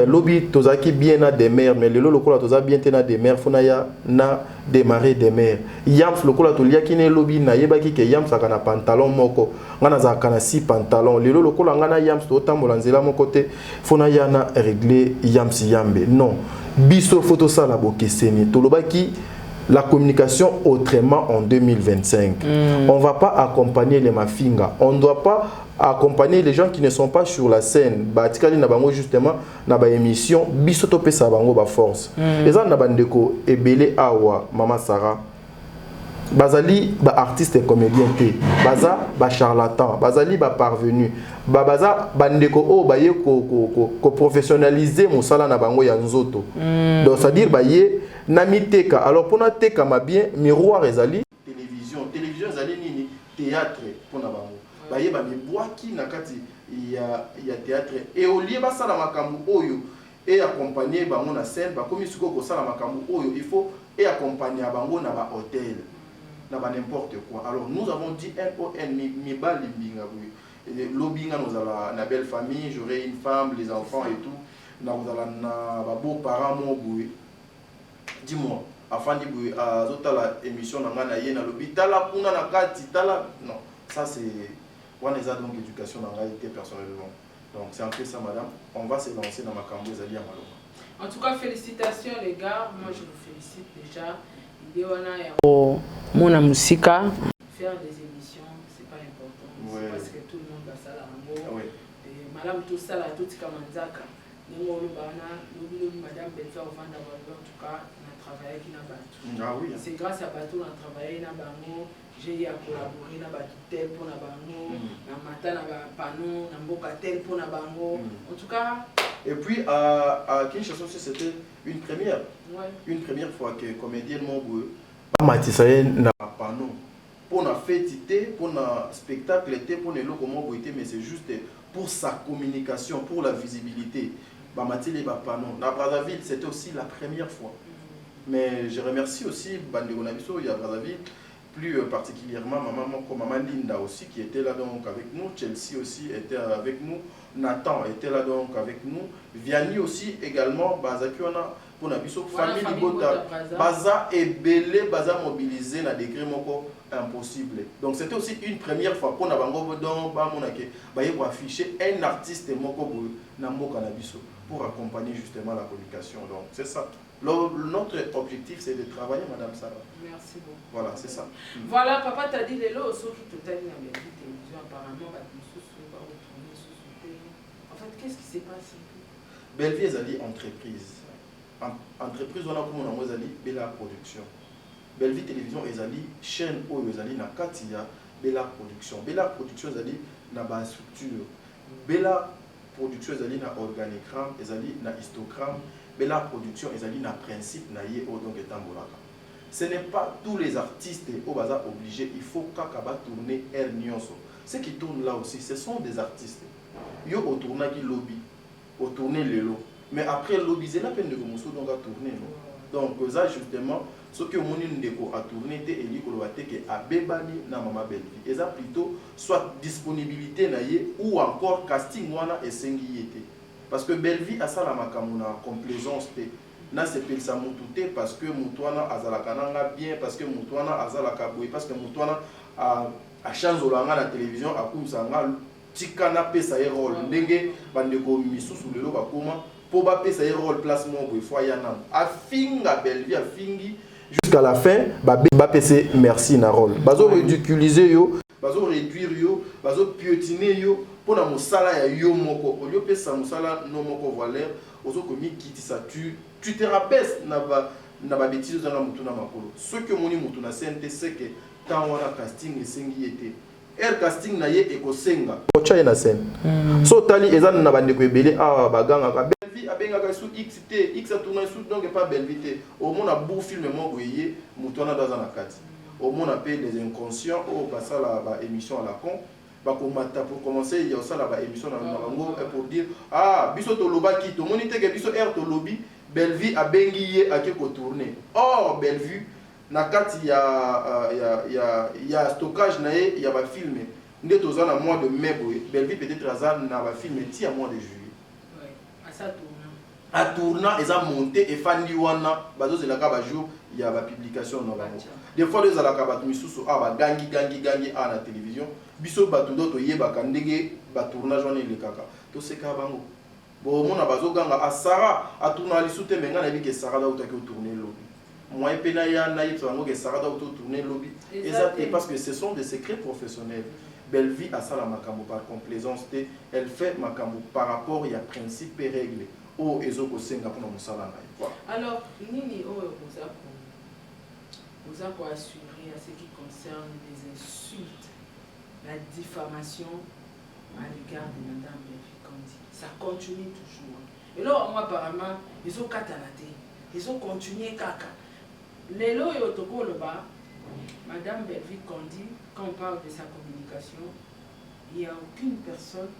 Lobby tozaki bien na des mères mais lelo lokola toza bien te na des mères fona ya na démarrer des mères. Yams lokola to liaki ne lobby na yebaki ke yams aka na pantalon moko ngana za kana si pantalon lelo lokola ngana yams to tambola nzela moko te fona ya na régler yams yambe. Non. Biso photo ça la bokeseni tolobaki la communication autrement en 2025. On va pas accompagner les mafinga, on doit pas accompagner les gens qui ne sont pas sur la scène. Batikali na bango justement na ba émission biso to pesa bango ba force. Eza na bandeko ebele awa Mama Sarah. Bazali ba artiste et comédien te, baza ba charlatan, bazali ba parvenu, baza bandeko o baye ko professionnaliser musala na bango ya nzoto. Donc ça dire baye na miteka. Alors pour na teka ma bien miroir ezali télévision ezali nini théâtre pour na bango. Baye ba mibwaki na kati ya théâtre et au lieu basala makambu oyo et accompagner bango na scène ba komi suko ko sala makambu oyo il faut et accompagner bango na ba hôtel. N'importe quoi. Alors nous avons dit lobbying nous avons une belle famille, j'aurai une femme, les enfants et tout. Nous avons beaux parents. Dis-moi, afin de la émission non, ça c'est donc éducation dans la réalité personnellement. Donc c'est un peu ça madame. On va se lancer dans ma cambo Zali Amaloma. En tout cas, félicitations les gars. Moi je vous félicite déjà. Mon musika faire des émissions c'est pas important parce que tout le monde va ça là madame tout ça là tout comme Nzaka madame Belfa au vendre en tout cas on a travaillé qui n'a pas c'est grâce à Bateau on a travaillé na bango j'ai collaboré na Bateau tel pour na bango na matin na panneau na mboka tel pour na bango en tout cas. Et puis à Kinshasa c'était une première. Une première fois que comédien Moboué Matisaye na panneau pour na fête pour na spectacle pour ne logo Moboué mais c'est juste pour sa communication pour la visibilité. Ba matili ba panneau na Brazzaville c'était aussi la première fois. Mais je remercie aussi Bandego Nabiso ya Brazzaville plus particulièrement maman Linda aussi qui était là donc avec nous, Chelsea aussi était avec nous, Nathan était là donc avec nous, Vianney aussi également, Bazakiona pour Nabiso, famille Libota, Baza et Belé, Baza mobilisé na degré moko impossible. Donc c'était aussi une première fois pour Nabango donc pour afficher un artiste moko na moko Nabiso pour accompagner justement la communication. Donc c'est ça. Notre objectif c'est de travailler Madame Sarah. Merci beaucoup. Voilà, c'est ça. Voilà, papa t'a dit les lots, sauf que tu as une télévision apparemment, en fait, qu'est-ce qui s'est passé? Belleville est allée entreprise. Entreprise, on a comme on a dit Bella Production. Belleville Télévision est allée chaîne où est allée na Katia Bella Production. Bella Production est allée na base structure. Bella Production est allée na organigramme, est allée na histogramme. Bella Production est allée na principe na yé au donc etambolaka. Ce n'est pas tous les artistes au bazar obligés, il faut qu'Akaba tourner Air Nyonso. Ceux qui tournent là aussi, ce sont des artistes. Yo au tournant qui lobby, au tourner le lot. Mais après lobby, c'est la peine de vous donc à tourner. Donc ça justement, ce que mon indéco a tourné, et l'icoloate que a bébani na mama Belleville. Et ça plutôt soit disponibilité naïe ou encore casting wana et sengiyete. Parce que Belleville a ça la makamuna complaisance. Na sepel sa mutute parce que mutwana azalaka nanga bien parce que mutwana azalaka boy parce que mutwana a chance olanga la télévision a kumsanga tikana pesa e rôle ndenge bandeko misusu lelo bakoma po ba pesa e rôle placement boy fois yana afinga Belleville afingi jusqu'à la fin ba pesa merci na rôle bazo ridiculiser yo bazo réduire yo bazo piétiner yo pona mosala ya yo moko olio pesa mosala no moko valeur ozo komi kiti ça tu te rabaisses na ba bêtise dans la mutu na makolo ce que moni mutu na CNT c'est que tant wana casting esengi été air casting na ye ekosenga ocha na scène so tali eza na bande ko ebele a baganga ka Belvi abenga sous XT X a tourné sous donc pas Belvi te au monde a beau film mo yé mutu na dans na kati au monde appelle les inconscients au passer la émission à la con pour commencer il y a aussi la émission pour dire ah biso to lobaki to monite que biso air to lobby Belvi a bengi a quelque tourner or Belvi na kati ya stockage na il y a ba filmer nde toza na mois de mai Belvi peut-être azan na ba filmer ti à mois de juillet ouais à ça tourna a tourna eza monté et fandi wana bazo zelaka ba jour il y a ba publication na ba des fois des alaka ba misusu a ba gangi à la télévision biso batu doto yebaka ndenge ba tournage wana ile kaka to seka bango bon mona bazoganga a Sarah a tourner lisute menga na bike Sarah da utaki tourner lobby moi pena ya na yitso bango ke Sarah da tourner lobby et parce que ce sont des secrets professionnels Belvi a ça la makambo par complaisance elle fait makambo par rapport il y a principe et règles o ezoko senga pour musala na voilà alors nini o vous a assurer à ce qui concerne les insultes la diffamation à l'égard de Madame Belvi Kandi. Ça continue toujours. Et là, moi, apparemment, ils ont catalaté. Ils ont continué caca. Les lois et autocols là-bas, Madame Belvi Kandi, quand on parle de sa communication, il n'y a aucune personne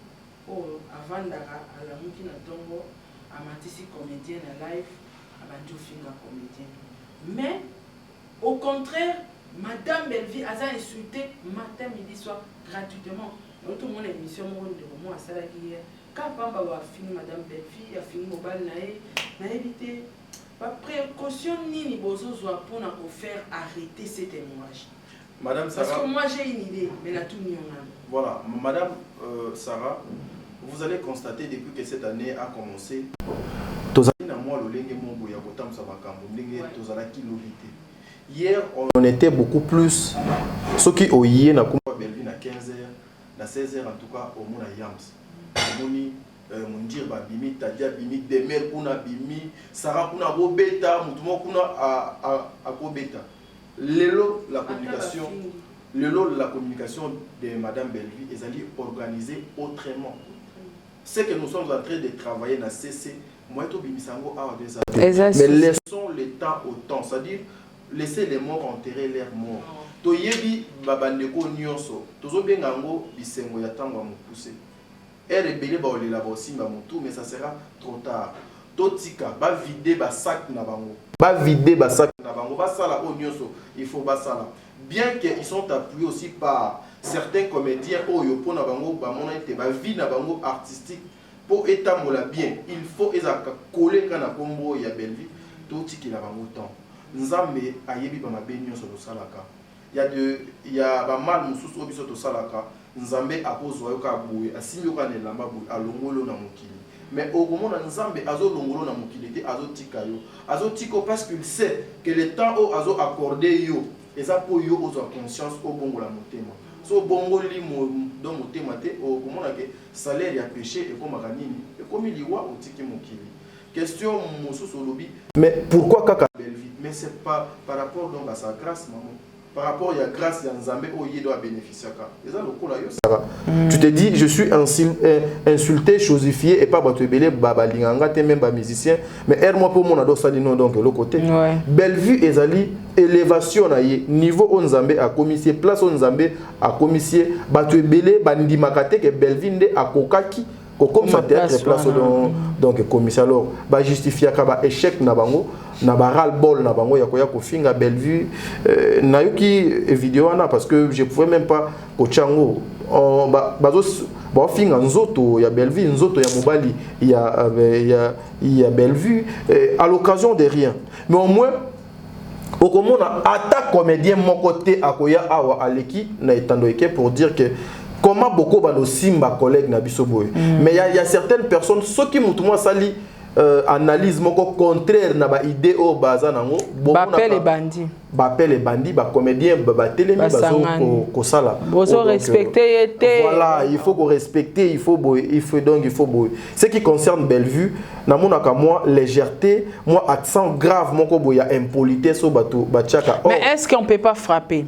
avant d'ara à la Mukina Tongo, à Matisse comédienne à live, à Bandjofinga comédienne. Mais, au contraire, Madame Belvi a insulté matin, midi, soir, gratuitement. Dans tout le monde émission, moi, à Salagui, quand Pamba a fini Madame Belvi, a fini Mobile Naé, n'a évité. Pas précaution ni bozo pour nous faire arrêter ces témoignages. Madame Sarah. Parce que moi j'ai une idée, mais la tout n'y en a. Voilà, Madame Sarah, vous allez constater depuis que cette année a commencé. Hier, on était beaucoup plus. Ceux qui ont eu na Belvi na 15h, na 16h en tout cas au Mona Yams. Moni Mundir Babimi, Tadia Bimi, Demel Kuna Bimi, Sarah Kuna Bobeta, Moutouma Kuna à Bobeta. Lelo la communication. La communication de Madame Belvi est allée organisée autrement. C'est que nous sommes en train de travailler dans CC. Moi, tout bimisango a des années. Mais laissons le temps au temps, c'est-à-dire laissez les morts enterrer leurs morts. Toyebi babandeko nyonso, tozo bengango bisengo ya tango a mupuse. Rebelle ba olela ba osimba mutu, mais ça sera trop tard. Totika ba vider ba sac na bango. Ba vider ba sac na bango, ba sala o nyonso, il faut ba sala. Bien qu'ils sont appuyés aussi par certains comédiens oyo po na bango ba mona ete ba vie na bango artistique pour étamola bien, il faut ezaka coller kana kombo ya Belvi, totiki na bango temps. Nzambe ayebi ba mabenyo so salaka. Il y a ba mal mususu obiso to salaka. Nzambe akozwa yoka buye asimi yoka ne lamba buye alongolo na mokili. Mais au moment où Nzambe azo longolo na mokili te azo tika yo. Azo tiko parce qu'il sait que le temps où azo accordé yo, eza po yo ozo conscience au bongo la motema. So bongo li mo do motema te au moment que salaire ya péché et comme kanini et comme liwa o tiki mokili. Question mususu lobi. Mais pourquoi kaka Belvi? Mais c'est pas par rapport donc à sa grâce maman. Par rapport à la grâce de Nzambe, il doit bénéficier. Tu te dis, je suis insulté, chosifié, et pas batubélé, babalinganga, t'es même pas musicien. Mais aide-moi pour mon ado, ça dit non, donc, l'autre côté. Bellevue, ezali, élévation, niveau Nzambe a commissaire, place Nzambe a commissaire, batubélé, bandimakate, que Bellevue a kokaki. Comme ça théâtre place donc commissaire alors ba justifier ka échec na bango na baral bol na bango ya koya ko finga Bellevue na yuki vidéo ana parce que je pouvais même pas ko chango bazo ba finga nzoto ya Bellevue nzoto ya mobali ya Bellevue à l'occasion de rien mais au moins au comment attaque comédien mon côté akoya awa aleki na etandoike pour dire que comment beaucoup de simba collègues na biso boy mais il y a certaines personnes ceux qui mutumwa sali analyse moko contraire na ba idée au baza nango bapel les bandits ba comédien ba télé mais bazo ko sala bozo respecter était voilà il faut qu'on respecte il faut ce qui concerne Bellevue na monaka moi légèreté moi accent grave moko boya impolitesse au bateau bachaka. Mais est-ce qu'on peut pas frapper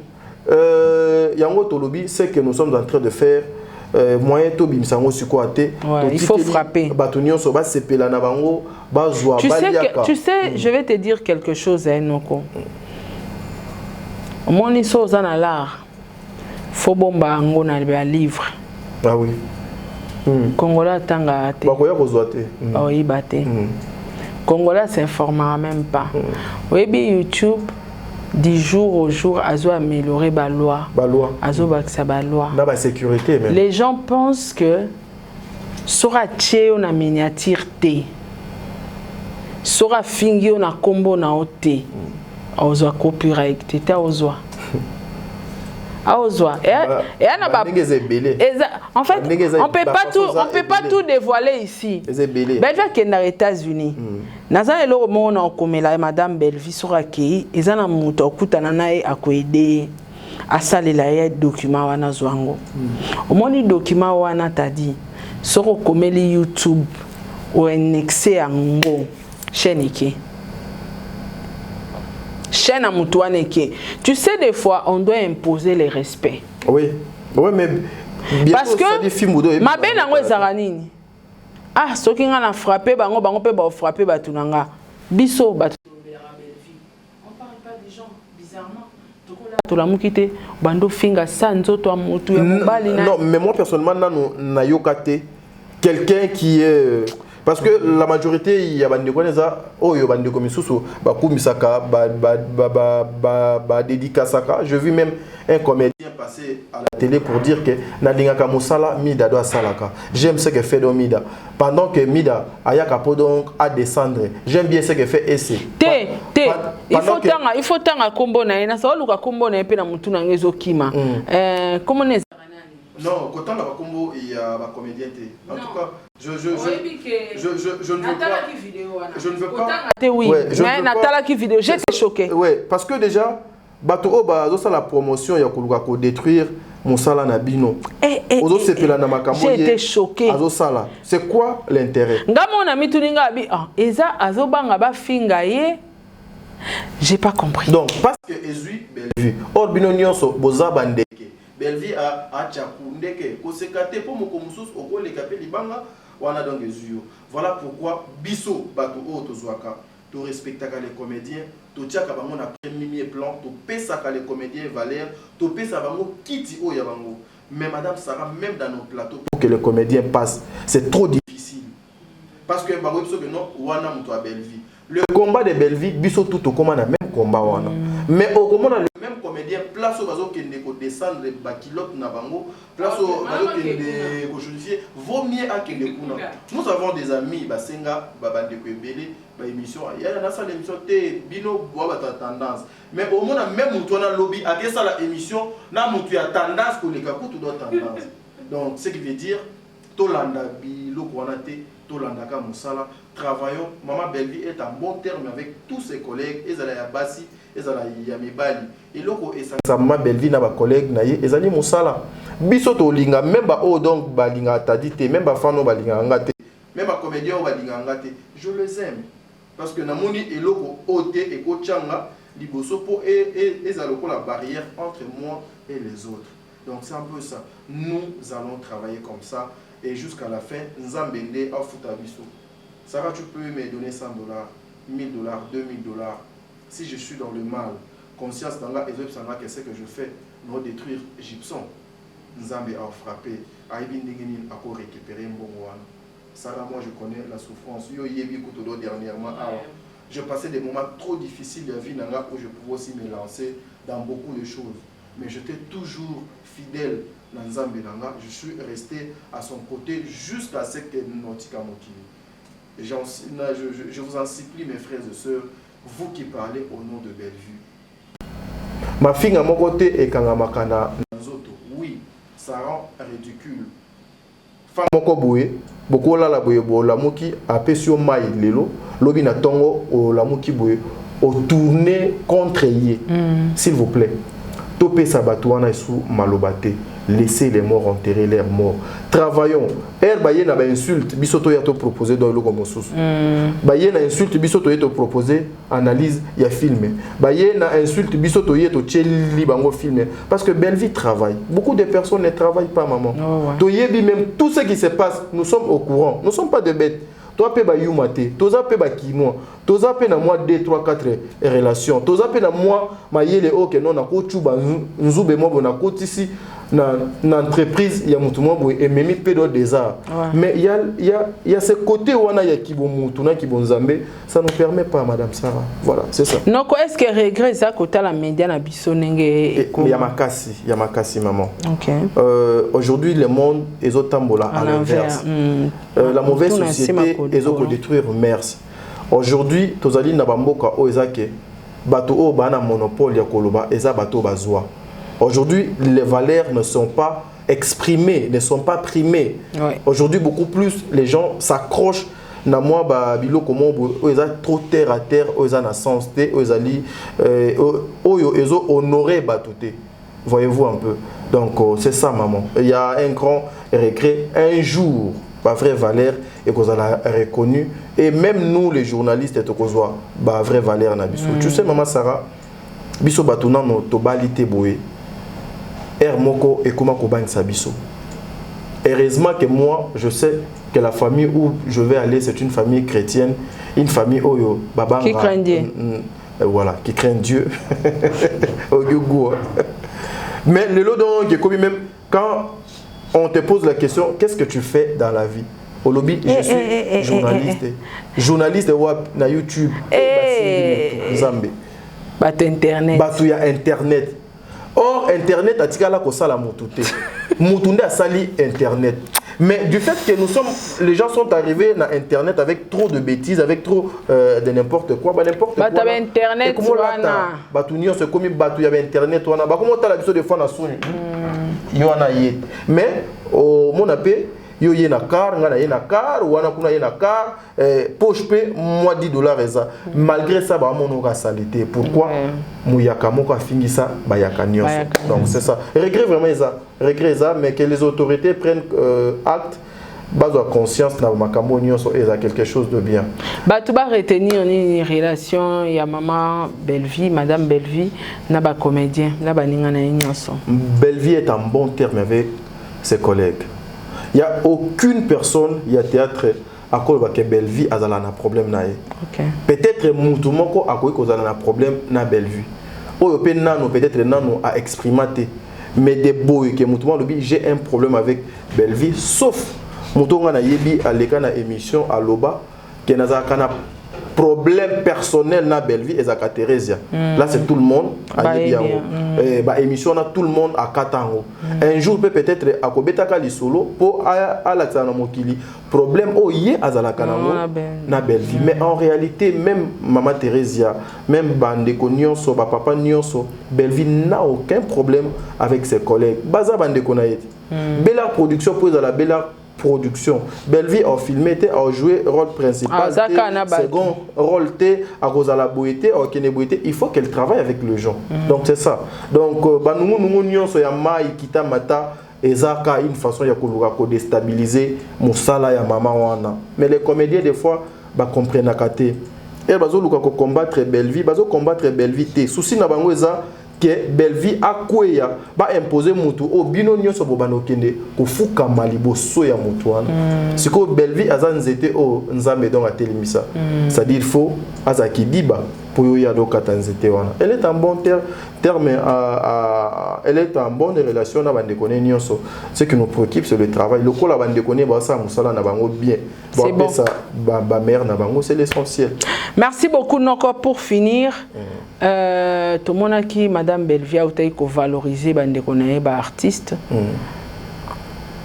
yango tolobi c'est que nous sommes en train de faire moyen to bimsango sikoate il faut frapper batonio so ba sepela na bango bazwa baliaka. Tu sais je vais te dire quelque chose Noko. Mon iso za na l'art faut bomba ngo na livre. Ah oui. Congolais tanga te. Bakoya kozwa te. Oui baté. Congolais s'informera même pas. Oui YouTube du jour au jour, Azo améliorer la loi. Azo baksa ba loi. Na ba sécurité même. Les gens pensent que sera tché on a miniature T. Sera fingi on a combo na oté. Azo copyright té azo. Azo. Et ana ba en fait, on peut pas tout dévoiler ici. Bellevue qui est aux États-Unis. Naza eloko mona okomela madame Bellevue sura ki ezana muto okutana naye akoede asalela ya document wana zwango. Omoni document wana tadi soko komeli YouTube ou annexé ango chaîne ki. Chaîne à muto wana ki. Tu sais des fois on doit imposer les respects. Oui. Oui mais parce que ma belle nango ezara nini? Ah, ce qui a frappé, bango peut frapper batunanga. Biso bat. On parle pas des gens bizarrement. Tout la mukite bando finga sanzo to amutu ya mobali na. Non, mais moi personnellement na yokate quelqu'un qui est parce que la majorité il y a bande koneza oyo bande komisusu ba kumisaka ba dédicacaka. Je vis même un comédien passer à la télé pour dire que Nadingaka Moussala Mida doit salaka. J'aime ce que fait Mida. Pendant que Mida ayaka donc à descendre. J'aime bien ce que fait essai. Il faut tanga kombo na ina sa luka kombo na pe na mutu na ngezo kima. Comment ne non, quand on a combo il y a ba comédien té. En tout cas, je ne veux pas. Je ne veux pas. Oui, mais Natala qui vidéo, j'étais choqué. Ouais, parce que déjà bato oba zo la promotion ya koluka ko détruire Moussala na bino. J'ai été choqué. C'est quoi l'intérêt? Ngamo na mituninga bi eza azobanga ba finga ye. J'ai pas compris. Donc parce que Ezui Bellevue or bino nyonso boza bandeke. Bellevue a tchakundeke ko sekate po moko mususu okole kapeli libanga wana donc Ezui. Voilà pourquoi biso bato o tozwaka to respectaka les comédiens. Totiaka bango na premier plan, to pesaka les comédiens valeurs, to pesa bango kiti o ya bango. Mais madame Sarah, même dans nos plateaux, pour que les comédiens passent, c'est trop difficile. Parce que bango biso que non, wana muto a Bellevue. Le combat de Bellevue, biso tout au combat na même combat wana. Mais au combat le même comédien, place au bazo kende ko descendre ba kilote na bango, place au bazo kende ko justifier, vaut mieux à kende kuna. Nous avons des amis basenga babande ko ebele. Émission il y a dans ça l'émission té bino boa ba tendance mais au moins même mutu na lobby a ça la émission na mutu a tendance ko les kakutu do tendance donc ce qui veut dire tolanda bilo ko na té tolanda ka musala travaillons maman Bellevue est en bon terme avec tous ses collègues ezala ya basi ezala ya mibali et loko esanga maman Bellevue na ba collègue na ye ezali musala biso to linga même ba o donc ba linga tadité même ba fano ba linga ngate même ba comédien ba linga ngate je les aime. Parce que namoni eloko oté et kochanga liboso po et ezaloko la barrière entre moi et les autres. Donc c'est un peu ça. Nous allons travailler comme ça et jusqu'à la fin nzambende afuta biso. Sarah, tu peux me donner $100, $1000, $2000 si je suis dans le mal. Conscience dans la ezop sanga qu'est-ce que je fais? Nous détruire Gibson. Nzambe a frappé, a ibindingini a récupérer mbongwana. Sarah, moi je connais la souffrance. Yo yebi kutodo dernièrement. Je passais des moments trop difficiles de la vie où je pouvais aussi me lancer dans beaucoup de choses. Mais j'étais toujours fidèle dans Nzambe Nanga. Je suis resté à son côté jusqu'à ce que Notika motive. Je vous en supplie, mes frères et sœurs, vous qui parlez au nom de Bellevue. Ma fille à mon côté est Kangamakana. Oui, ça rend ridicule. femme moko boye beaucoup la boye bo la moki apesio mai lelo lobi na tongo o la moki boye au tourner contre yé s'il vous plaît topé sabatouana sous malobate. Laissez les morts enterrer leurs morts. Travaillons. Baye na ba insulte bisoto ya to proposer dans le comme sous. Baye na insulte bisoto ya to proposer analyse ya filmer. Baye na insulte bisoto ya to tcheli bango filmer parce que Belleville travaille. Beaucoup de personnes ne travaillent pas maman. To yebi même tout ce qui se passe, nous sommes au courant. Nous ne sommes pas des bêtes. Toi pe ba yumate, toza pe ba kinoa. Toza pe na moi 2 3 4 relations. Toza pe na moi mayele OK non na ko chuba nzube mo na ko tisi na entreprise il y a mutumo boy et même pédo des arts mais il y a ce côté où on a ya kibo mutuna kibo nzambe ça nous permet pas madame Sarah voilà c'est ça non est-ce que regret ça côté la média na biso nenge il y a makasi maman OK aujourd'hui le monde est au tambola à l'inverse la mauvaise société est au détruire mers aujourd'hui tozali na bamboka o ezake bato o bana monopole ya koloba eza bato bazwa. Aujourd'hui, les valeurs ne sont pas exprimées, ne sont pas primées. Ouais. Aujourd'hui, beaucoup plus, les gens s'accrochent. Na moi, bilo comment ils ont trop terre à terre, ils ont na sens té, ils ont honoré batouté. Voyez-vous un peu. Donc c'est ça maman. Il y a un grand regret. Un jour, pas vraie valeur et qu'on a reconnu. Et même nous, les journalistes, et qu'on soit vraie valeur na biso. Tu sais maman Sarah, biso batuna no tobalité boé. Moko et comment kobagne sabiso. Heureusement que moi, je sais que la famille où je vais aller, c'est une famille chrétienne, une famille oyo babanga. Qui craint Dieu. Voilà, qui craint Dieu. Mais le lot donc comme même quand on te pose la question, qu'est-ce que tu fais dans la vie? Au lobby, je suis journaliste. Journaliste na YouTube. Zambé. Internet. Batouya Internet. Or, Internet a tika la kosala mutute. Mutunde a sali Internet. Mais du fait que les gens sont arrivés dans Internet avec trop de bêtises, avec trop de n'importe quoi. N'importe quoi. Internet, comment c'est comme il y avait Internet. Comment tu as l'habitude de faire la souni? Mais, mon appel, yo yena car ngana yena car wana kuna yena car poche pe moi $10 eza malgré ça ba mono ka salité pourquoi muyaka moko afingisa ba yaka nyos donc c'est ça regret vraiment ça mais que les autorités prennent acte bazo conscience na makambo nyos eza quelque chose de bien ba tu ba retenir une relation ya maman Belleville madame Belleville na ba comédien na ba ninga na nyos Belleville est en bon terme avec ses collègues. Il n'y a aucune personne, il y a théâtre, à cause de Belleville, a un problème. Peut-être Moutoumoko a un problème na Belleville. Peut-être nano a exprimé, mais des boys que Moutoumoko j'ai un problème avec Belleville, sauf Moutoumoko a yebi à l'écran émission à Loba, qui n'a un problème personnel na Belleville et Zaka Theresia. Là c'est tout le monde à émission na tout le monde à Katango. Un jour peut-être à Kobeta Kali solo pour à la Mokili problème oh yé azala kanango na Belleville. Mais en réalité même maman Theresia, même Bandeko Nyonso, papa Nyonso, Belleville n'a aucun problème avec ses collègues. Baza Bandeko naïti. Bella production pour la Bella production. Belleville a filmé, a joué rôle principal, second rôle à Rosala Boété, à Kene Boété. Il faut qu'elle travaille avec le gens. Donc c'est ça. Donc nous nyonso ya mai kita mata ezaka une façon ya ko déstabiliser musala ya mama wana. Mais les comédiens des fois comprennent kate. Et bazo luka ko combattre Belleville, bazo combattre Belleville té. Souci na bango eza que Belleville a kweya ba imposer mutu o bino nyonso bobano kende ko fuka maliboso ya mutu wana siko Belleville azanzete o nzambe donc atelimisa ça dit il faut azaki diba pour yo ya do katanzete wana elle est en bon terme elle est en bonne relation na bande koné nyonso ce qui nous préoccupe c'est le travail le ko la bande koné ba sa musala na bango bien bon ça ba mère na bango c'est l'essentiel. Merci beaucoup Noko pour finir tout le monde a qui madame Belleville a été valoriser bande koné ba artiste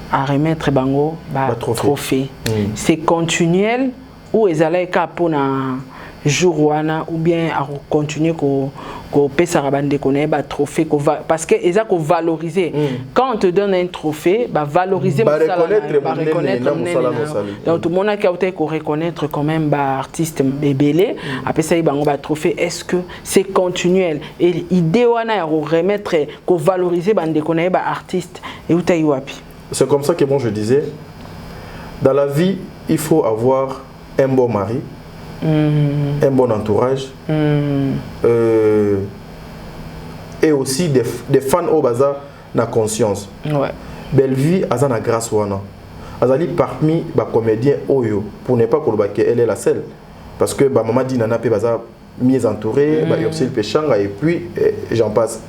à remettre bango ba trophée c'est continuel ou ezala ka pona jour wana ou bien à continuer ko pesa rabande connaît ba trophée parce que ils a ko valoriser quand on te donne un trophée ba valoriser ba reconnaître donc tout le monde qui a été ko reconnaître quand même ba artiste bébélé après ça il bango ba trophée est-ce que c'est continuel et idée wana ya remettre ko valoriser bande connaît ba artiste et où tayi wapi. C'est comme ça que bon je disais dans la vie il faut avoir un bon mari, un bon entourage, et aussi des fans au bazar na conscience. Ouais. Belle vie a na grâce wana. Azali parmi ba comédien oyo pour ne pas que elle est la seule parce que ba maman dit nana pe bazar mieux entourée, ba Yopsil Pechanga et puis j'en passe.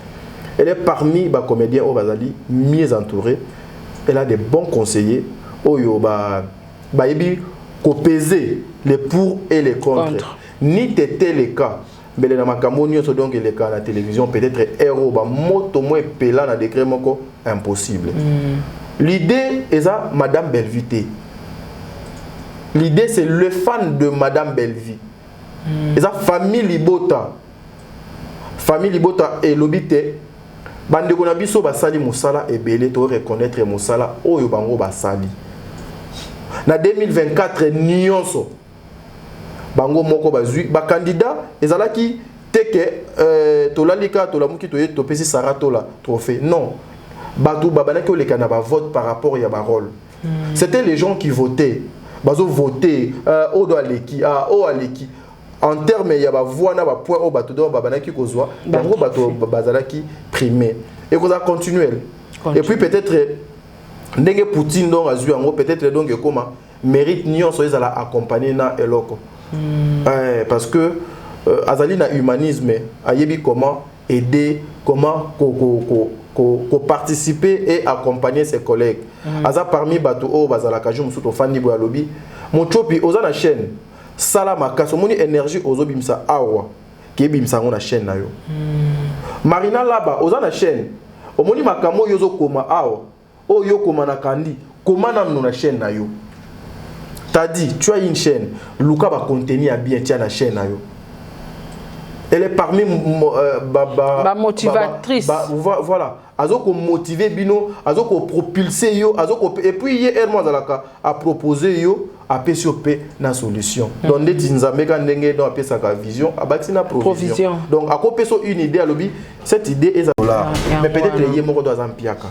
Elle est parmi ba comédien au bazali mieux entourée. Elle a des bons conseillers oyo ba yebi ko peser les pour et les contre. Ni t'étais le cas. Mais les namakamonios sont donc les cas à la télévision peut-être héros ba moto moins pela na décret moko impossible. L'idée est ça Madame Bellevité. L'idée c'est le fan de Madame Bellevie. Et ça famille Libota. Famille Libota et l'obité bande ko na biso basali musala et belé to reconnaître musala oyo bango basali. Na 2024 nyonso bango moko bazui ba candidat ezalaki teke tolalika tolamuki toye topesi saratola trophée non batu babanaki olekana ba vote par rapport ya ba rôle. C'était les gens qui votaient bazo voter o do aleki o aleki en termes ya ba voix na ba point o batu do babanaki kozwa bango batu bazalaki primé et qu'on a continuel et puis peut-être ndenge Poutine donc a joué en gros peut-être donc comment mérite nyonso ezala accompagner na eloko parce que azali na humanisme ayebi comment aider comment participer et accompagner ses collègues aza parmi bato o bazala kaju musuto fandi bo lobby mochopi oza na chaîne sala makaso moni énergie ozobimsa awa ki bimsa ngona chaîne na yo Marina Laba oza na chaîne omoni makamo yozo koma awa o yo koma na kandi koma na na chaîne na yo. T'as dit, tu as une chaîne, Luka va contenir bien tiens la chaîne na yo. Elle est parmi motivatrice. Voilà, azoko motiver bino, azoko propulser yo, azoko et puis hier moi zalaka a proposé yo a PCOP na solution. Donc des tinzameka ndenge dans apesa sa vision, abati na provision. Donc a kopeso une idée à lobby, cette idée est là. Mais peut-être yé moko do azampiaka.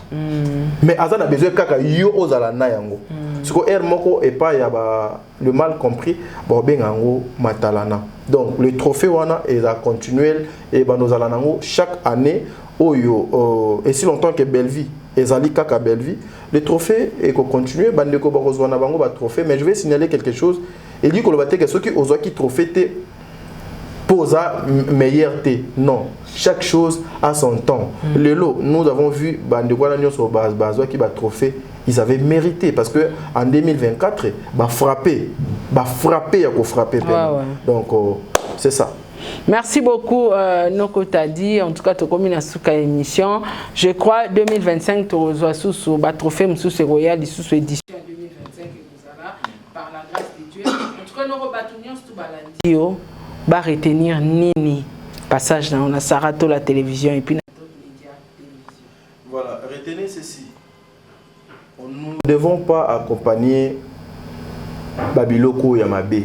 Mais azana besoin kaka yo ozala na yango. Ce que er moko et pas ya ba le mal compris, bon bengango matalana. Donc le trophée wana est à continuel et ben nous allons chaque année oyo et si longtemps que Bellevie ezali kaka Bellevie le trophée et qu'on continue bandeko bakozwana bango ba trophée mais je vais signaler quelque chose il dit que le baté que ceux qui osoi qui trophée té posa meilleur té non chaque chose a son temps le lot nous avons vu bandeko la nyonso bazwa qui ba trophée ils avaient mérité parce que en 2024 ba frapper ya ko frapper donc c'est ça. Merci beaucoup Noko Tadi en tout cas to komi na suka émission je crois 2025 to reçoit sous ba trophée msusu royal sous édition 2025 que vous avez par la grâce de Dieu en tout cas Noko Batunion tout balandi yo ba retenir nini passage dans la Sarato la télévision et puis d'autres médias télévision. Voilà, retenez ceci. Nous ne devons pas accompagner Babiloko Yamabe.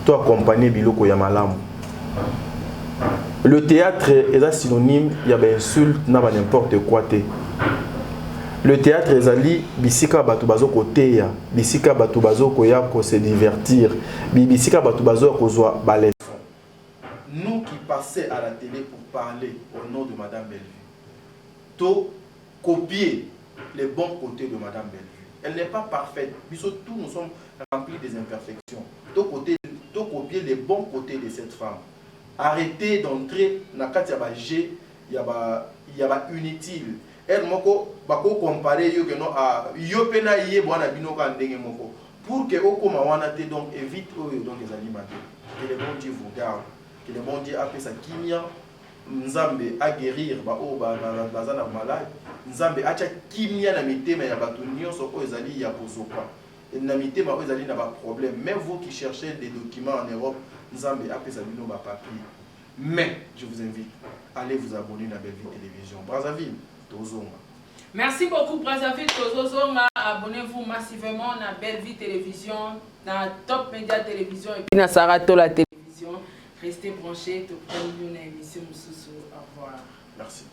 Toi accompagner Biloko Yamalamu. Le théâtre est synonyme, il y a des insultes, n'importe quoi. Le théâtre est ali bisika batubazo côté ya, bisika batubazo koya ko se divertir, bisika batubazo ko zoa balai. Nous qui passons à la télé pour parler au nom de Madame Bellevue, to copier les bons côtés de Madame Bellevue. Elle n'est pas parfaite. Tous nous sommes remplis des imperfections. To copier les bons côtés de cette femme. Arrêtez d'entrer dans le cadre il y a inutile. Elle moko bako comparer yo que non a yo pena yé bwana bino ka ndenge moko pour que okoma wana te donc évite donc les aliments. Que le bon Dieu vous garde. Que le bon Dieu appelle sa kimia nzambe a guérir ba o bazana malade. Nzambe acha kimia na mitema ya batu nyonso ko ezali ya kozoka. Na mitema ko ezali na ba problème. Même vous qui cherchez des documents en Europe Nzambe apesa bino ba papier. Mais je vous invite, allez vous abonner à Belle Vie Télévision. Brazzaville, Tozonga. Merci beaucoup Brazzaville, Tozonga. Abonnez-vous massivement à Belle Vie Télévision, dans Top Média Télévision et puis dans Sarah Tola Télévision. Restez branchés, tout le monde une émission. Au revoir. Merci.